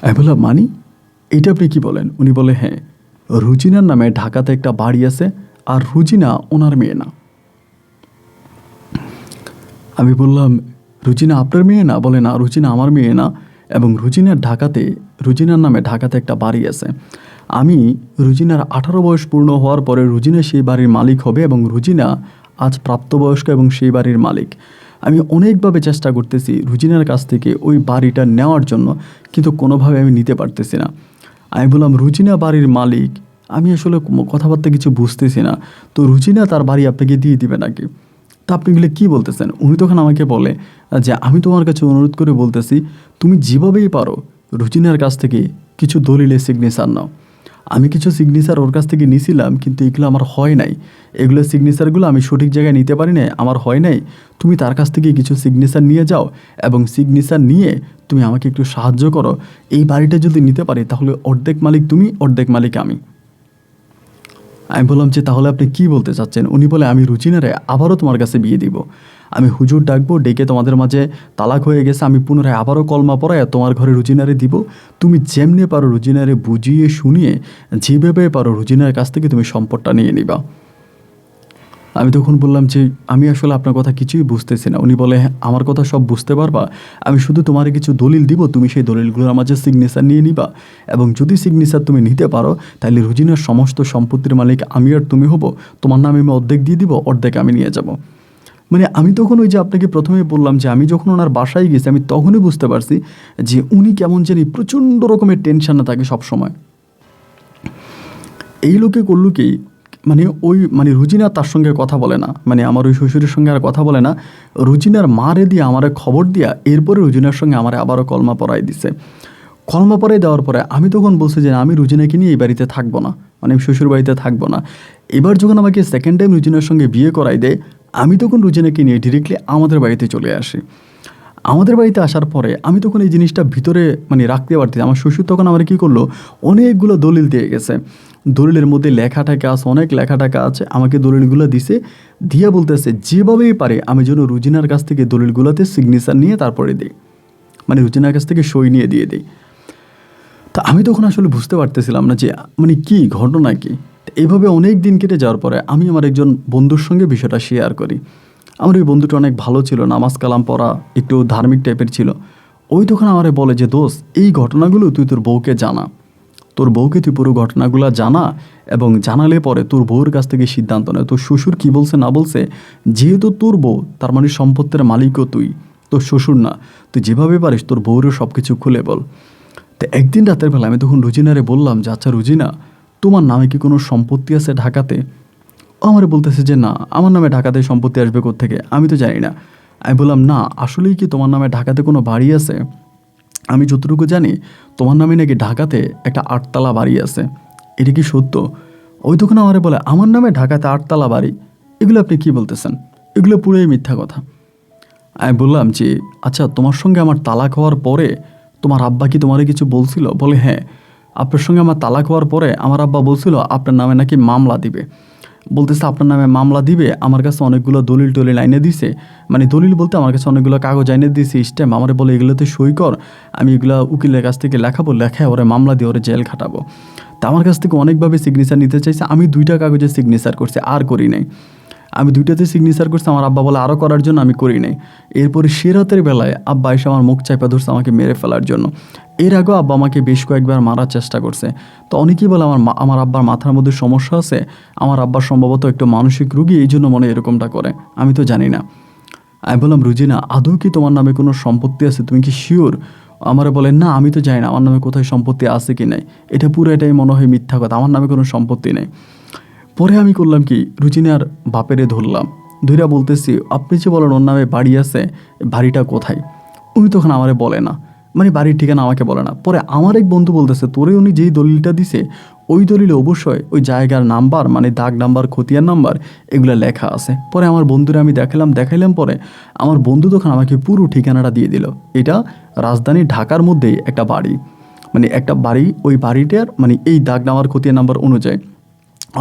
আমি বললাম মানি, এটা আপনি কি বলেন? উনি বলে হ্যাঁ, রুজিনার নামে ঢাকাতে একটা বাড়ি আছে, আর রুজিনা ওনার মেয়ে না। আমি বললাম, রুজিনা আপনার মেয়ে না? বলে না, রুজিনা আমার মেয়ে না, এবং রুজিনার নামে ঢাকাতে একটা বাড়ি আছে। আমি রুজিনার 18 বয়স পূর্ণ হওয়ার পরে রুজিনা সেই বাড়ির মালিক হবে, এবং রুজিনা আজ প্রাপ্তবয়স্ক এবং সেই বাড়ির মালিক। আমি অনেকভাবে চেষ্টা করতেছি রুজিনার কাছ থেকে ওই বাড়িটা নেওয়ার জন্য, কিন্তু কোনোভাবে আমি নিতে পারতেছি না। আমি বললাম, রুজিনা বাড়ির মালিক, আমি আসলে কথাবার্তা কিছু বুঝতেছি না, তো রুজিনা তার বাড়ি আপনাকে দিয়ে দিবে নাকি? তা আপনি এগুলো কী বলতেছেন? উনি তখন আমাকে বলে যে আমি তোমার কাছে অনুরোধ করে বলতেছি, তুমি যেভাবেই পারো রুজিনার কাছ থেকে কিছু দলিলে সিগনেচার নাও। আমি কিছু সিগনেচার ওর কাছ থেকে নিয়েছিলাম, কিন্তু এগুলো আমার হয় নাই, এগুলো সিগনেচারগুলো আমি সঠিক জায়গায় নিতে পারি নাই, আমার হয় নাই। তুমি তার কাছ থেকে কিছু সিগনেচার নিয়ে যাও, এবং সিগনেচার নিয়ে তুমি আমাকে একটু সাহায্য করো। এই বাড়িটা যদি নিতে পারি তাহলে অর্ধেক মালিক তুমি, অর্ধেক মালিক আমি। আমি বললাম যে তাহলে আপনি কি বলতে চাচ্ছেন? উনি বলে, আমি রুজিনারে আবারও তোমার কাছে বিয়ে দিব, আমি হুজুর ডাকবো, ডেকে তোমাদের মাঝে তালাক হয়ে গেছে, আমি পুনরায় আবারও কলমা পড়ায় তোমার ঘরে রুজিনারে দিব, তুমি যেমনি পারো রুজিনারে বুঝিয়ে শুনিয়ে যেভাবে পারো রুজিনার কাছ থেকে তুমি সম্পদটা নিয়ে নিবা। আমি তখন বললাম যে আমি আসলে আপনার কথা কিছুই বুঝতেছি না। উনি বলে, হ্যাঁ আমার কথা সব বুঝতে পারবা, আমি শুধু তোমার কিছু দলিল দিব, তুমি সেই দলিলগুলোর মাঝে সিগনেচার নিয়ে নিবা, এবং যদি সিগনেচার তুমি নিতে পারো তাহলে রুজিনার সমস্ত সম্পত্তির মালিক আমি আর তুমি হব, তোমার নামে আমি অর্ধেক দিয়ে দিব, অর্ধেক আমি নিয়ে যাব। মানে আমি তখন ওই যে আপনাকে প্রথমেই বললাম যে আমি যখন ওনার বাসায় গেছি আমি তখনই বুঝতে পারছি যে উনি কেমন জানি প্রচণ্ড রকমের টেনশনে থাকে সবসময়। এই লোকে করলো কি, মানে রুজিনা তার সঙ্গে কথা বলে না, মানে আমার ওই শ্বশুরের সঙ্গে আর কথা বলে না। রুজিনার মারে দিয়ে আমারে খবর দিয়া এরপরে রুজিনার সঙ্গে আমার আবারও কলমা পড়াই দিছে। কলমা পড়াই দেওয়ার পরে আমি তখন বলছি যে আমি রুজিনাকে নিয়ে এই বাড়িতে থাকবো না, মানে আমি শ্বশুর বাড়িতে থাকবো না। এবার যখন আমাকে সেকেন্ড টাইম রুজিনার সঙ্গে বিয়ে করাই দেয়, আমি তখন রুজিনাকে নিয়ে ডিরেক্টলি আমাদের বাড়িতে চলে আসি। আমাদের বাড়িতে আসার পরে আমি তখন এই জিনিসটা ভিতরে মানে রাখতে পারছি। আমার শ্বশুর তখন আমার কী করলো, অনেকগুলো দলিল দিয়ে গেছে, দলিলের মধ্যে লেখা টাকা আছে, অনেক লেখা টাকা আছে, আমাকে দলিলগুলো দিছে, দিয়ে বলতেছে যেভাবেই পারে আমি যেন রুজিনার কাছ থেকে দলিলগুলোতে সিগনেচার নিয়ে তারপরে দিই, মানে রুজিনার কাছ থেকে সই নিয়ে দিয়ে দিই। তা আমি তখন আসলে বুঝতে পারতেছিলাম না যে মানে কি ঘটনা কি। এইভাবে অনেক দিন কেটে যাওয়ার পরে আমি আমার একজন বন্ধুর সঙ্গে বিষয়টা শেয়ার করি। আমার ওই বন্ধুটা অনেক ভালো ছিল, নামাজ কালাম পড়া, একটু ধার্মিক টাইপের ছিল। ওই তখন আমারে বলে যে দোস্ত, এই ঘটনাগুলো তুই তোর বউকে জানা, তোর বউকে তুই পুরো ঘটনাগুলো জানা, এবং জানালে পরে তোর বউর কাছ থেকে সিদ্ধান্ত নেয়, তোর শ্বশুর কী বলছে না বলছে, যেহেতু তোর বউ তার মানে সম্পত্তির মালিকও তুই, তোর শ্বশুর না, তুই যেভাবে পারিস তোর বউরও সব কিছু খুলে বল। তো একদিন রাতের বেলা আমি তখন রুজিনারে বললাম যে আচ্ছা রুজিনা, তোমার নামে কি কোনো সম্পত্তি আছে ঢাকাতে? ও আমারে বলতেছে যে না, আমার নামে ঢাকাতে সম্পত্তি আসবে কোত্থেকে, আমি তো জানি না। আমি বললাম না, আসলেই কি তোমার নামে ঢাকাতে কোনো বাড়ি আছে? আমি যতটুকু জানি তোমার নামে নাকি ঢাকাতে একটা 8তলা বাড়ি আছে, এটা কি সত্য? ওই তখন আমারে বলে আমার নামে ঢাকাতে 8তলা বাড়ি, এগুলো আপনি কি বলতেছেন? এগুলো পুরোই মিথ্যা কথা। আমি বললাম যে আচ্ছা, তোমার সঙ্গে আমার তালাক হওয়ার পরে তোমার আব্বা কি তোমারে কিছু বলছিল? বলে হ্যাঁ, আপনার সঙ্গে আমার তালাক হওয়ার পরে আমার আব্বা বলছিল আপনার নামে নাকি মামলা দিবে। বলতেছে আপনার নামে মামলা দিবে, আমার কাছে অনেকগুলো দলিল টলিল আইনে দিছে, মানে দলিল বলতে আমার কাছে অনেকগুলো কাগজ আইনে দিয়েছে, স্ট্যাম্প, আমারে বলে এগুলোতে সই কর, আমি এগুলো উকিলের কাছ থেকে লেখাবো, লেখায় ওরে মামলা দিয়ে ওরে জেল খাটাবো। তা আমার কাছ থেকে অনেকভাবে সিগনেচার নিতে চাইছে, আমি 2টা কাগজে সিগনেচার করছি, আর করি নাই। আমি 2টাতে সিগনেচার করছি, আমার আব্বা বলে আরও করার জন্য, আমি করি নাই। এরপরে সে রাতের বেলায় আব্বা এসে আমার মুখ চাপা ধরছে আমাকে মেরে ফেলার জন্য। এর আগেও আব্বা আমাকে বেশ কয়েকবার মারার চেষ্টা করছে। তো অনেকেই বলে আমার আব্বার মাথার মধ্যে সমস্যা আছে, আমার আব্বার সম্ভবত একটু মানসিক রোগী, এই জন্য মনে এরকমটা করে, আমি তো জানি না। আমি বললাম রুজিনা, আদৌ কি তোমার নামে কোনো সম্পত্তি আছে, তুমি কি শিওর? আমারে বলে না, আমি তো জানি না আমার নামে কোথায় সম্পত্তি আছে কি নাই, এটা পুরো এটাই মনে হয় মিথ্যা কথা, আমার নামে কোনো সম্পত্তি নেই। পরে আমি করলাম কি, রুজিনার বাপেরে ধরলাম, ধইরা বলতেছি আপনি যে বলেন ওর নামে বাড়ি আছে, বাড়িটা কোথায়? উনি তখন আমারে বলে না, মানে বাড়ির ঠিকানা আমাকে বলে না। পরে আমার এক বন্ধু বলতেছে তোরে উনি যেই দলিলটা দিছে ওই দলিলে অবশ্যই ওই জায়গার নাম্বার, মানে দাগ নাম্বার, খতিয়ান নাম্বার, এগুলো লেখা আছে। পরে আমার বন্ধুরা আমি দেখাইলাম, পরে আমার বন্ধু তখন আমাকে পুরো ঠিকানাটা দিয়ে দিল। এটা রাজধানী ঢাকার মধ্যেই একটা বাড়ি, মানে একটা বাড়ি, ওই বাড়িটার মানে এই দাগ নাম্বার, খতিয়ান নাম্বার অনুযায়ী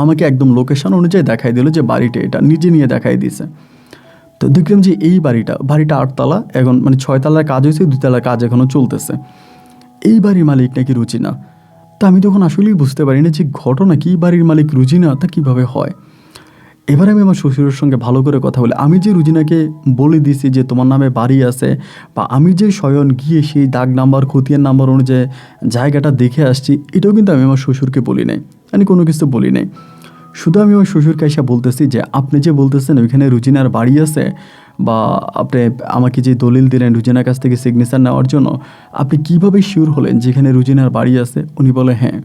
আমাকে একদম লোকেশন অনুযায়ী দেখাই দিল যে বাড়িটা এটা, নিজে নিয়ে দেখাই দিয়েছে। তো দেখলাম যে এই বাড়িটা 8তলা, এখন মানে 6তলার কাজ হয়েছে, 2তলার কাজ এখনও চলতেছে। এই বাড়ির মালিক নাকি রুজিনা। তা আমি তখন আসলেই বুঝতে পারি না যে ঘটনা কি, বাড়ির মালিক রুজিনা, তা কীভাবে হয়। এবার আমি আমার শ্বশুরের সঙ্গে ভালো করে কথা বলি, আমি যে রুজিনাকে বলে দিছি যে তোমার নামে বাড়ি আছে, বা আমি যে স্বয়ং গিয়ে সেই দাগ নাম্বার, খতিয়ান নাম্বার অনুযায়ী জায়গাটা দেখে আসছি, এটাও কিন্তু আমি আমার শ্বশুরকে বলি নাই, আমি কোনো কিছু বলি নাই। শুধু আমি আমার শ্বশুরকে এসে বলতেছি যে আপনি যে বলতেছেন ওইখানে রুজিনার বাড়ি আছে, বা আপনি আমাকে যে দলিল দিলেন রুজিনার কাছ থেকে সিগনেচার নেওয়ার জন্য, আপনি কিভাবে শিওর হলেন যেখানে রুজিনার বাড়ি আছে? উনি বলে হ্যাঁ,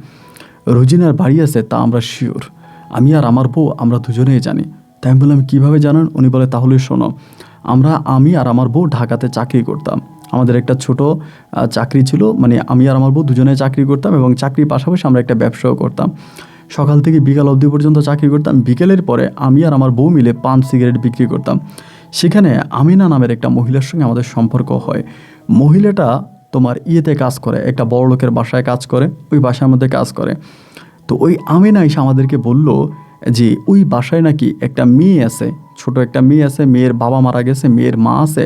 রুজিনার বাড়ি আছে, তা আমরা শিওর, আমি আর আমার বউ আমরা দুজনেই জানি। তাই আমি বললাম কীভাবে জানেন? উনি বলে তাহলে শোনো, আমি আর আমার বউ ঢাকাতে চাকরি করতাম, আমাদের একটা ছোট চাকরি ছিল, মানে আমি আর আমার বউ দুজনে চাকরি করতাম, এবং চাকরির পাশাপাশি আমরা একটা ব্যবসাও করতাম। সকাল থেকে বিকাল অবধি পর্যন্ত চাকরি করতাম, বিকেলের পরে আমি আর আমার বউ মিলে পান সিগারেট বিক্রি করতাম। সেখানে আমিনা নামের একটা মহিলার সঙ্গে আমাদের সম্পর্ক হয়। মহিলাটা তোমার ইয়েতে কাজ করে, একটা বড় লোকের বাসায় কাজ করে, ওই বাসার মধ্যে কাজ করে। তো ওই আমিনা এসে আমাদেরকে বলল যে ওই বাসায় নাকি একটা মেয়ে আছে, ছোট একটা মেয়ে আছে, মেয়ের বাবা মারা গেছে, মেয়ের মা আছে,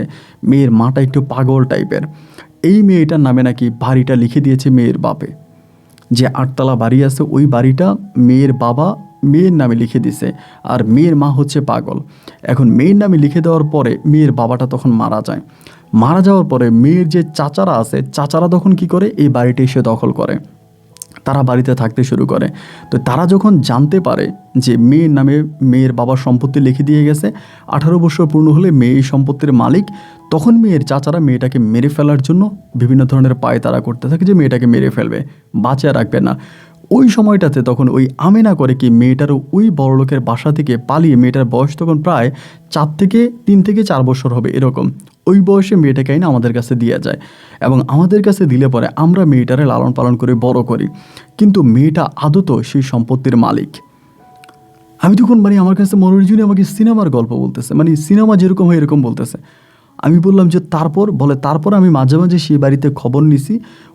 মেয়ের মাটা একটু পাগল টাইপের। এই মেয়েটার নামে নাকি বাড়িটা লিখে দিয়েছে মেয়ের বাপে, যে 8তলা বাড়ি আছে ওই বাড়িটা মেয়ের বাবা মেয়ের নামে লিখে দিছে, আর মেয়ের মা হচ্ছে পাগল। এখন মেয়ের নামে লিখে দেওয়ার পরে মেয়ের বাবাটা তখন মারা যায়। মারা যাওয়ার পরে মেয়ের যে চাচারা আছে, চাচারা তখন কি করে, এই বাড়িটা এসে দখল করে, তারা বাড়িতে থাকতে শুরু করে। তো তারা যখন জানতে পারে যে মেয়ের নামে মেয়ের বাবার সম্পত্তি লিখে দিয়ে গেছে, 18 বছর পূর্ণ হলে মেয়ে এই সম্পত্তির মালিক, তখন মেয়ের চাচারা মেয়েটাকে মেরে ফেলার জন্য বিভিন্ন ধরনের পায়তারা করতে থাকে যে মেয়েটাকে মেরে ফেলবে, বাঁচিয়ে রাখবে না। ওই সময়টাতে তখন ওই আমেনা করে কি, মেয়েটারও ওই বড়লোকের বাসা থেকে পালিয়ে, মেয়েটার বয়স তখন প্রায় 3 থেকে 4 বছর হবে এরকম, ওই বয়সে মেয়েটাকে আইনা আমাদের কাছে দিয়ে যায়, এবং আমাদের কাছে দিলে পরে আমরা মেয়েটারে লালন পালন করে বড় করি। কিন্তু মেয়েটা আদত সেই সম্পত্তির মালিক। আমি তখন মানে আমার কাছে মনোরঞ্জনী আমাকে সিনেমার গল্প বলতেছে, মানে সিনেমা যেরকম হয় এরকম বলতেছে। আমি বললাম যে তারপর আমি মাঝে মাঝে সেই বাড়িতে খবর নিছি,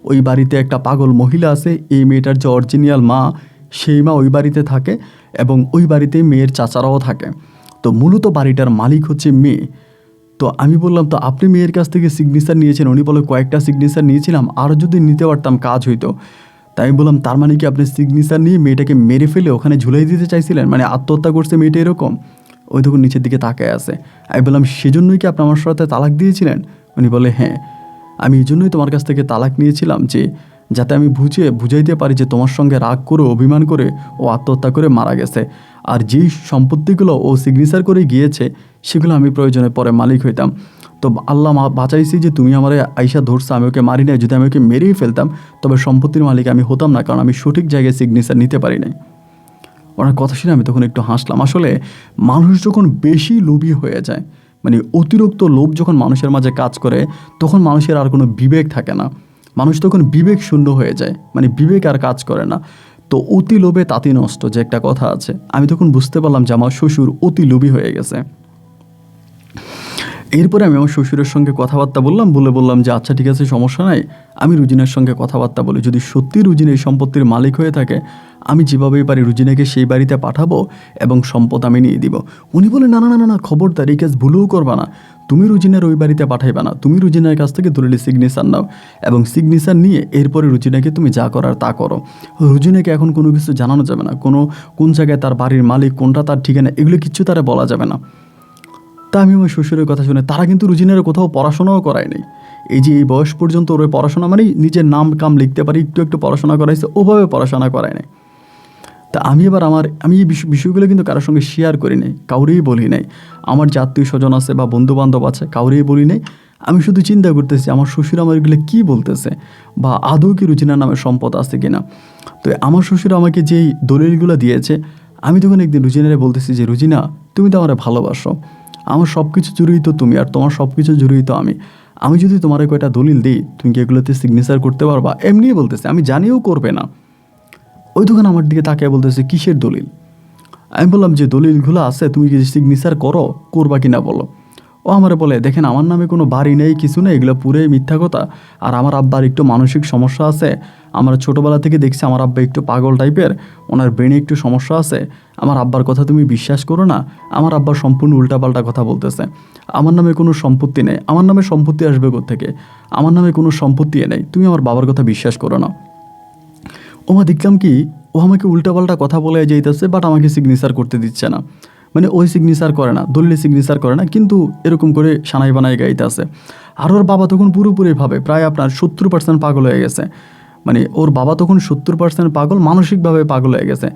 ওই বাড়িতে একটা পাগল মহিলা আছে, এই মেয়েটার যে অরিজিনাল মা, সেই মা ওই বাড়িতে থাকে, এবং ওই বাড়িতে মেয়ের চাচারাও থাকে। তো মূলত বাড়িটার মালিক হচ্ছে মেয়ে। তো আমি বললাম তো আপনি মেয়ের কাছ থেকে সিগনেচার নিয়েছেন? উনি বলে কয়েকটা সিগনেচার নিয়েছিলাম, আরও যদি নিতে পারতাম কাজ হইতো। তাই আমি বললাম তার মানে কি আপনি সিগনেচার নিয়ে মেয়েটাকে মেরে ফেলে ওখানে ঝুলাই দিতে চাইছিলেন, মানে আত্মহত্যা করছে মেয়েটা এরকম? ওই তখন নিচের দিকে তাকায় আছে। আমি বললাম সেজন্যই কি আপনি আমার সাথে তালাক দিয়েছিলেন? উনি বলে হ্যাঁ, আমি এই জন্যই তোমার কাছ থেকে তালাক নিয়েছিলাম, যে যাতে আমি বুঝাইতে পারি যে তোমার সঙ্গে রাগ করে, অভিমান করে ও আত্মহত্যা করে মারা গেছে, আর যেই সম্পত্তিগুলো ও সিগনেচার করে গিয়েছে সেগুলো আমি প্রয়োজনে পরে মালিক হইতাম। তো আল্লাহ বাঁচাইছি যে তুমি আমার আইসা ধরছো, আমি ওকে মারি নাই। যদি আমি ওকে মেরেই ফেলতাম তবে সম্পত্তির মালিক আমি হতাম না, কারণ আমি সঠিক জায়গায় সিগনেচার নিতে পারি নাই। ওনার কথা শুনে আমি তখন একটু হাসলাম। আসলে মানুষ যখন বেশি লোভী হয়ে যায়, মানে অতিরিক্ত লোভ যখন মানুষের মাঝে কাজ করে, তখন মানুষের আর কোনো বিবেক থাকে না। মানুষ তখন বিবেক শূন্য হয়ে যায়, মানে বিবেক আর কাজ করে না। তো অতি লোভে তাঁতি নষ্ট, যে একটা কথা আছে। আমি তখন বুঝতে পারলাম যে আমার শ্বশুর অতি লোভী হয়ে গেছে। এরপরে আমি আমার শ্বশুরের সঙ্গে কথাবার্তা বললাম যে আচ্ছা ঠিক আছে, সমস্যা নাই, আমি রুজিনার সঙ্গে কথাবার্তা বলি। যদি সত্যি রুজিনা এই সম্পত্তির মালিক হয়ে থাকে, আমি যেভাবেই পারি রুজিনাকে সেই বাড়িতে পাঠাবো এবং সম্পদ আমি নিয়ে দিব। উনি বলে না না না না, খবরদার, এই কাজ ভুলেও করবা না। তুমি রুজিনার ওই বাড়িতে পাঠাইবা না, তুমি রুজিনার কাছ থেকে দলিলের সিগনেচার নাও এবং সিগনেচার নিয়ে এরপরে রুজিনাকে তুমি যা করার তা করো। রুজিনাকে এখন কোনো কিছু জানানো যাবে না, কোন জায়গায় তার বাড়ির মালিক, কোনটা তার ঠিকানা, এগুলো কিচ্ছু তারা বলা যাবে না। তা আমি আমার শ্বশুরের কথা শুনে, তারা কিন্তু রুজিনার কোথাও পড়াশোনাও করায় নাই। এই যে এই বয়স পর্যন্ত ওর পড়াশোনা মানে নিজের নাম কাম লিখতে পারি, একটু পড়াশোনা করাইছে, ওভাবে পড়াশোনা করায় নাই। তা আমি এই বিষয়গুলো কিন্তু কারোর সঙ্গে শেয়ার করি নাই, কাউরেই বলি নাই। আমার যে আত্মীয় স্বজন আছে বা বন্ধুবান্ধব আছে, কাউরেই বলি নাই। আমি শুধু চিন্তা করতেছি আমার শ্বশুর আমার এগুলো কী বলতেছে, বা আদৌ কি রুজিনার নামে সম্পদ আছে কিনা। তো আমার শ্বশুর আমাকে যেই দলিলগুলো দিয়েছে, আমি তখন একদিন রুজিনারে বলতেছি যে রুজিনা, তুমি তো আমার ভালোবাসো, আমার সব কিছু জুড়েই তো তুমি, আর তোমার সব কিছু জুড়েই তো আমি যদি তোমার কয়টা দলিল দিই, তুমি কি এগুলোতে সিগনেচার করতে পারবা? এমনিই বলতেছে, আমি জানিও করবে না। ওই দোকান আমার দিকে তাকিয়ে বলতেছে কিসের দলিল? আমি বললাম যে দলিলগুলো আছে, তুমি কি সিগনেচার করবা কিনা বলো। ও আমারে বলে, দেখেন আমার নামে কোনো বাড়ি নেই, কিছু নেই, এগুলো পুরোই মিথ্যা কথা। আর আমার আব্বার একটু মানসিক সমস্যা আছে, আমরা ছোটোবেলা থেকে দেখছি আমার আব্বা একটু পাগল টাইপের, ওনার ব্রেনে একটু সমস্যা আছে। আমার আব্বার কথা তুমি বিশ্বাস করো না। আমার আব্বার সম্পূর্ণ উল্টাপাল্টা কথা বলতেছে। আমার নামে কোনো সম্পত্তি নেই। আমার নামে সম্পত্তি আসবে কোত্থেকে? আমার নামে কোনো সম্পত্তি নেই, তুমি আমার বাবার কথা বিশ্বাস করো না। ওমা দেখলাম কি, ও আমাকে উল্টাপাল্টা কথা বলে যাইতেছে, বাট আমাকে সিগনেচার করতে দিচ্ছে না। মানে ওই সিগনেচার করে না, দলিলে সিগনেচার করে না, কিন্তু এরকম করে সানাই বানাই গাইতে আছে। আর ওর বাবা তখন পুরোপুরিভাবে প্রায় আপনার 70% পাগল হয়ে গেছে। মানে ওর বাবা তখন 70% পাগল, মানসিকভাবে পাগল হয়ে গেছে।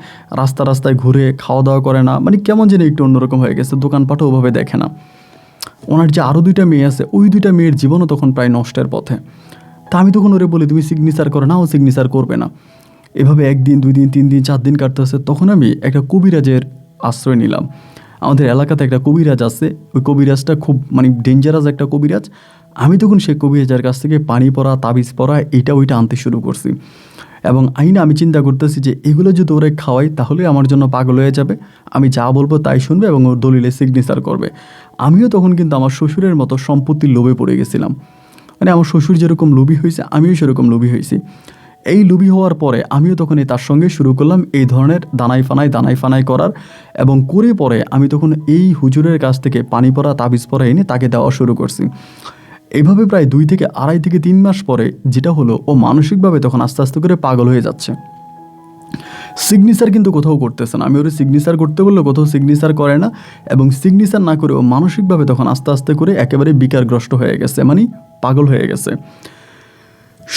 রাস্তায় ঘুরে খাওয়া দাওয়া করে না, মানে কেমন যেন একটু অন্যরকম হয়ে গেছে, দোকানপাটও ওভাবে দেখে না। ওনার যে আরও 2টা মেয়ে আছে, ওই 2টা মেয়ের জীবনও তখন প্রায় নষ্টের পথে। তা আমি তখন ওরে বলি, তুমি সিগনেচার করো না, ও সিগনেচার করবে না। এভাবে 1 দিন 2 দিন 3 দিন 4 দিন কাটতেছে। তখন আমি একটা কবিরাজের আশ্রয় নিলাম। আমাদের এলাকাতে একটা কবিরাজ আছে, ওই কবিরাজটা খুব মানে ডেঞ্জারাস একটা কবিরাজ। আমি তখন সেই কবিরাজের কাছ থেকে পানি পড়া, তাবিজ পড়া, এইটা ওইটা আনতে শুরু করছি। এবং আমি চিন্তা করতেছি যে এগুলো যদি ওরে খাওয়াই তাহলে আমার জন্য পাগল হয়ে যাবে, আমি যা বলবো তাই শুনবে এবং ওর দলিলে সিগনেচার করবে। আমিও তখন কিন্তু আমার শ্বশুরের মতো সম্পত্তির লোভে পড়ে গেছিলাম। মানে আমার শ্বশুর যেরকম লোভী হয়েছে, আমিও সেরকম লোভী হয়েছি। এই লোভী হওয়ার পরে আমিও তখন তার সঙ্গে শুরু করলাম এই ধরনের দানাই ফানাই করার। এবং করে পরে আমি তখন এই হুজুরের কাছ থেকে পানি পড়া, তাবিজ পড়া এনে তাকে দেওয়া শুরু করছি। এইভাবে প্রায় 2 থেকে 2.5 থেকে 3 মাস পরে যেটা হলো, ও মানসিকভাবে তখন আস্তে আস্তে করে পাগল হয়ে যাচ্ছে। সিগনেচার কিন্তু কোথাও করতেছে না, আমি ওর সিগনেচার করতে বললে কোথাও সিগনেচার করে না। এবং সিগনেচার না করে ও মানসিকভাবে তখন আস্তে আস্তে করে একেবারে বিকারগ্রস্ত হয়ে গেছে, মানে পাগল হয়ে গেছে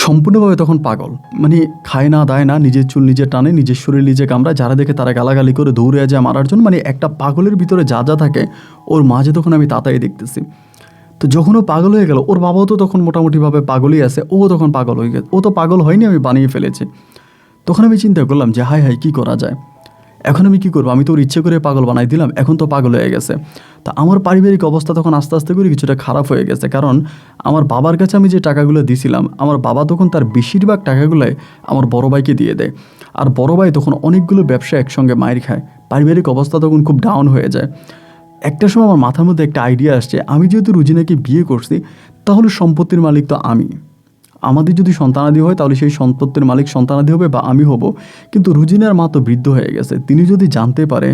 সম্পূর্ণভাবে। তখন পাগল, মানে খায় না দায় না, নিজের চুল নিজে টানে, নিজের শরীর নিজে কামড়ায়, যারা দেখে তারা গালাগালি করে দৌড়ে যায় মারার জন্য। মানে একটা পাগলের ভিতরে যা যা থাকে ওর মাঝে তখন আমি তাতাই দেখতেছি। তো যখন ও পাগল হয়ে গেল, ওর বাবাও তো তখন মোটামুটিভাবে পাগলই আছে, ও তখন পাগল হয়ে গেছে। ও তো পাগল হয়নি, আমি বানিয়ে ফেলেছি। তখন আমি চিন্তা করলাম যে হায় কী করা যায়, এখন আমি কী করবো? আমি তো ওর ইচ্ছে করে পাগল বানাই দিলাম, এখন তো পাগল হয়ে গেছে। তা আমার পারিবারিক অবস্থা তখন আস্তে আস্তে করে কিছুটা খারাপ হয়ে গেছে, কারণ আমার বাবার কাছে আমি যে টাকাগুলো দিছিলাম, আমার বাবা তখন তার বেশিরভাগ টাকাগুলোই আমার বড় ভাইকে দিয়ে দেয়। আর বড় ভাই তখন অনেকগুলো ব্যবসা একসঙ্গে মাইর খায়, পারিবারিক অবস্থা তখন খুব ডাউন হয়ে যায়। একটা সময় আমার মাথার মধ্যে একটা আইডিয়া আসছে, আমি যেহেতু রুজিনাকে বিয়ে করছি, তাহলে সম্পত্তির মালিক তো আমি। আমাদের যদি সন্তানাদি হয় তাহলে সেই সম্পত্তির মালিক সন্তানাদি হবে বা আমি হব। কিন্তু রুজিনার মা তো বৃদ্ধ হয়ে গেছে, তিনি যদি জানতে পারে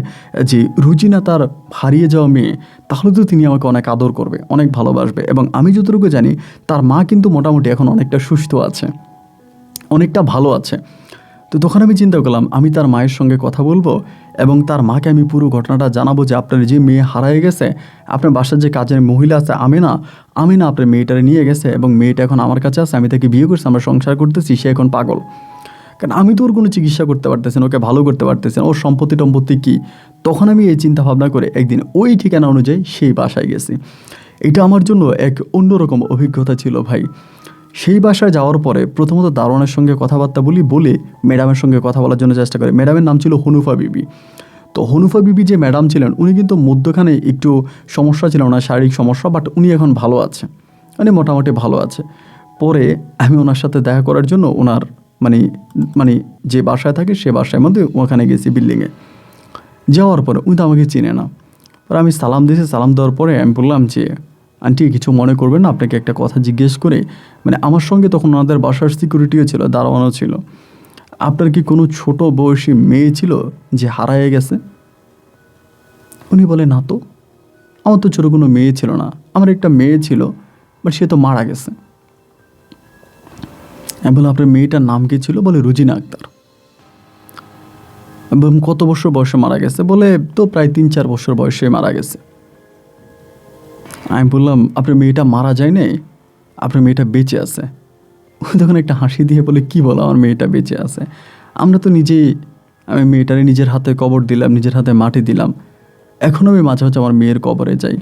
যে রুজিনা তার হারিয়ে যাওয়া মেয়ে, তাহলে তো তিনি আমাকে অনেক আদর করবে, অনেক ভালোবাসবে। এবং আমি যতটুকু জানি তার মা কিন্তু মোটামুটি এখন অনেকটা সুস্থ আছে, অনেকটা ভালো আছে। তো তখন আমি চিন্তা করলাম আমি তার মায়ের সঙ্গে কথা বলবো এবং তার মাকে আমি পুরো ঘটনাটা জানাবো যে আপনার যে মেয়ে হারিয়ে গেছে, আপনার বাসার যে কাজের মহিলা আছে আমিনা আপনার মেয়েটারে নিয়ে গেছে এবং মেয়েটা এখন আমার কাছে আছে, আমি তাকে বিয়ে করছি, আমরা সংসার করতেছি, সে এখন পাগল। কারণ আমি তো ওর কোনো চিকিৎসা করতে পারতেছি না, ওকে ভালো করতে পারতেছি না, ওর সম্পত্তি কী। তখন আমি এই চিন্তা ভাবনা করে একদিন ওই ঠিকানা অনুযায়ী সেই বাসায় গেছি। এটা আমার জন্য এক অন্যরকম অভিজ্ঞতা ছিল ভাই। সেই বাসায় যাওয়ার পরে প্রথমত দারোয়ানের সঙ্গে কথাবার্তা বলে ম্যাডামের সঙ্গে কথা বলার জন্য চেষ্টা করি। ম্যাডামের নাম ছিল হনুফা বিবি। তো হনুফা বিবি যে ম্যাডাম ছিলেন, উনি কিন্তু মধ্যখানে একটু সমস্যা ছিল, ওনার শারীরিক সমস্যা, বাট উনি এখন ভালো আছে, মানে মোটামুটি ভালো আছে। পরে আমি ওনার সাথে দেখা করার জন্য ওনার মানে মানে যে বাসায় থাকে সে বাসায় মধ্যে ওখানে গেছি বিল্ডিংয়ে। যাওয়ার পরে উনি তো আমাকে চিনে না। পরে আমি সালাম দিয়েছি, সালাম দেওয়ার পরে আমি বললাম যে আন্টি কিছু মনে করবেন না, আপনাকে একটা কথা জিজ্ঞেস করে, মানে আমার সঙ্গে তখন ওনাদের বাসার সিকিউরিটিও ছিল, দারোয়ানও ছিল, আপনার কি কোনো ছোট বয়সী মেয়ে ছিল যে হারায় গেছে? উনি বলে না তো, আমার তো ছোটো কোনো মেয়ে ছিল না, আমার একটা মেয়ে ছিল, বাট সে তো মারা গেছে। আমি বললাম আপনার মেয়েটার নাম কি ছিল? বলে রুজিনা আক্তার। কত বছর বয়সে মারা গেছে? বলে তো প্রায় 3-4 বছর বয়সে মারা গেছে। আমি বললাম আপনার মেয়েটা মারা যায় নাই, আপনার মেয়েটা বেঁচে আছে। ও তখন একটা হাসি দিয়ে বলে কি বলো, আমার মেয়েটা বেঁচে আছে? আমরা তো আমি মেয়েটারে নিজের হাতে কবর দিলাম, নিজের হাতে মাটি দিলাম, এখনও আমি মাঝে মাঝে আমার মেয়ের কবরে যাই,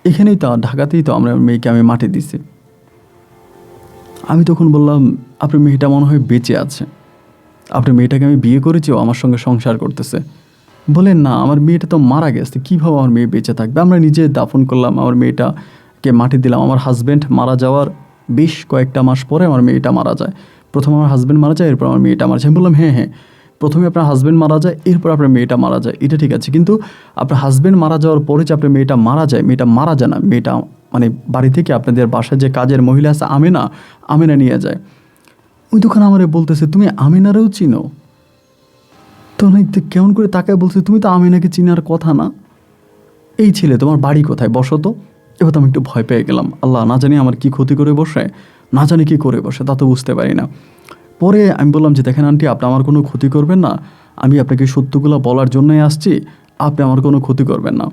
এখানেই তো ঢাকাতেই তো আমরা মেয়েকে আমি মাটি দিছি। আমি তখন বললাম আপনার মেয়েটা মনে হয় বেঁচে আছে, আপনার মেয়েটাকে আমি বিয়ে করেছি, ও আমার সঙ্গে সংসার করতেছে। বলে না, আমার মেয়েটা তো মারা গেছে, কীভাবে আমার মেয়ে বেঁচে থাকবে? আমরা নিজে দাফন করলাম, আমার মেয়েটাকে মাটি দিলাম। আমার হাজব্যান্ড মারা যাওয়ার বেশ কয়েকটা মাস পরে আমার মেয়েটা মারা যায়। প্রথমে আমার হাজব্যান্ড মারা যায়, এরপর আমার মেয়েটা মারা যায়। আমি বললাম হ্যাঁ হ্যাঁ, প্রথমে আপনার হাজব্যান্ড মারা যায়, এরপর আপনার মেয়েটা মারা যায়, এটা ঠিক আছে, কিন্তু আপনার হাজব্যান্ড মারা যাওয়ার পরে যে আপনার মেয়েটা মারা যায়, মেয়েটা মারা যায় না, মেয়েটা মানে বাড়ি থেকে আপনাদের বাসায় যে কাজের মহিলা আছে আমেনা নিয়ে যায়। ওই দোকান আমারে বলতেছে তুমি আমিনারেও চিনো? তো অনেক কেমন করে তাকায় বলছে তুমি তো আমিনাকে চিনার কথা না, এই ছেলে তোমার বাড়ি কোথায়, বসো তো। এবার তো আমি একটু ভয় পেয়ে গেলাম, আল্লাহ না জানি আমার কি ক্ষতি করে বসে, না জানি কি করে বসে, তা তো বুঝতে পারি না। পরে আমি বললাম যে দেখেন আন্টি, আপনি আমার কোনো ক্ষতি করবেন না, আমি আপনাকে সত্যগুলো বলার জন্যই আসছি, আপনি আমার কোনো ক্ষতি করবেন না।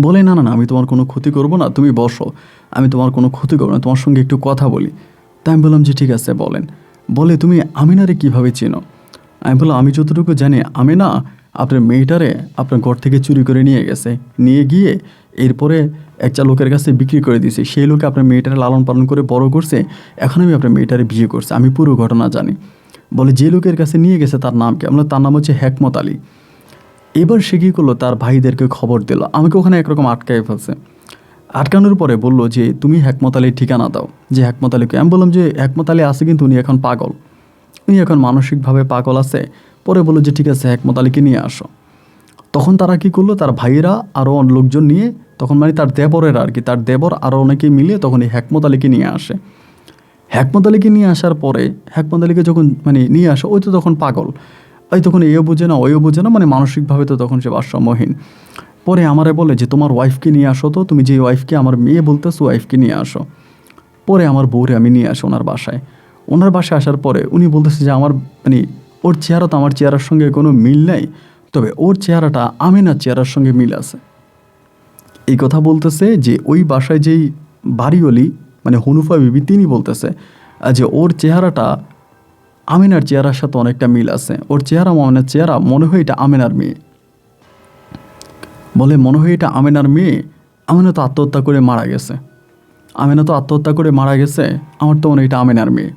বলে না না না, আমি তোমার কোনো ক্ষতি করব না, তুমি বসো, আমি তোমার কোনো ক্ষতি করবো না, তোমার সঙ্গে একটু কথা বলি। তাই আমি বললাম যে ঠিক আছে বলেন। বলে তুমি আমিনারে কীভাবে চিনো? আমি বললাম আমি যতটুকু জানি আমিনা আপনার মেয়েটারে আপনার ঘর থেকে চুরি করে নিয়ে গেছে, নিয়ে গিয়ে এরপরে একটা লোকের কাছে বিক্রি করে দিয়েছে, সেই লোকে আপনার মেয়েটারে লালন পালন করে বড় করছে, এখন আমি আপনার মেয়েটারে বিয়ে করছে, আমি পুরো ঘটনা জানি। বলে যে লোকের কাছে নিয়ে গেছে তার নাম কি? আমরা তার নাম হচ্ছে হেকমত আলী। এবার সে কী করলো, তার ভাইদেরকে খবর দিল, আমাকে ওখানে একরকম আটকায় ফেলছে। আটকানোর পরে বললো যে তুমি হেকমত আলীর ঠিকানা দাও, যে হেকমত আলীকে। আমি বললাম যে হেকমত আলী আছে, কিন্তু উনি এখন পাগল, উনি এখন মানসিকভাবে পাগল আছে। পরে বললো যে ঠিক আছে হেকমত আলীকে নিয়ে আসো। তখন তারা কি করলো, তার ভাইয়েরা আরও লোকজন নিয়ে, তখন মানে তার দেবরের আর কি, তার দেবর আরও অনেকে মিলে তখন এই হেকমত আলীকে নিয়ে আসে। হেকমত আলীকে নিয়ে আসার পরে হেকমত আলীকে যখন মানে নিয়ে আসে, ওই তো তখন পাগল, ওই তখন এও বোঝে না ওইও বোঝে না, মানে মানসিকভাবে তো তখন সে ভারসাম্যহীন। পরে আমারে বলে যে তোমার ওয়াইফকে নিয়ে আসো, তো তুমি যে ওয়াইফকে আমার মেয়ে বলতেছো ওয়াইফকে নিয়ে আসো। পরে আমার বউরে আমি নিয়ে আসি ওনার বাসায়। ওনার বাসায় আসার পরে উনি বলতেছে যে আমার মানে ওর চেহারা তো আমার চেহারার সঙ্গে কোনো মিল নেই, তবে ওর চেহারাটা আমিনার চেহারার সঙ্গে মিল আছে। এই কথা বলতেছে যে ওই বাসায় যেই বাড়িওয়ালি মানে হনুফা বিবি, তিনি বলতেছে যে ওর চেহারাটা আমিনার চেহারার সাথে অনেকটা মিল আছে, ওর চেহারা আমিনার চেহারা, মনে হয় এটা আমিনার মেয়ে। বলে মনে হয় এটা আমিনার মেয়ে, আমিনা তো আত্মহত্যা করে মারা গেছে, আমিনা তো আত্মহত্যা করে মারা গেছে, আমার তো মনে হয় এটা আমিনার মেয়ে।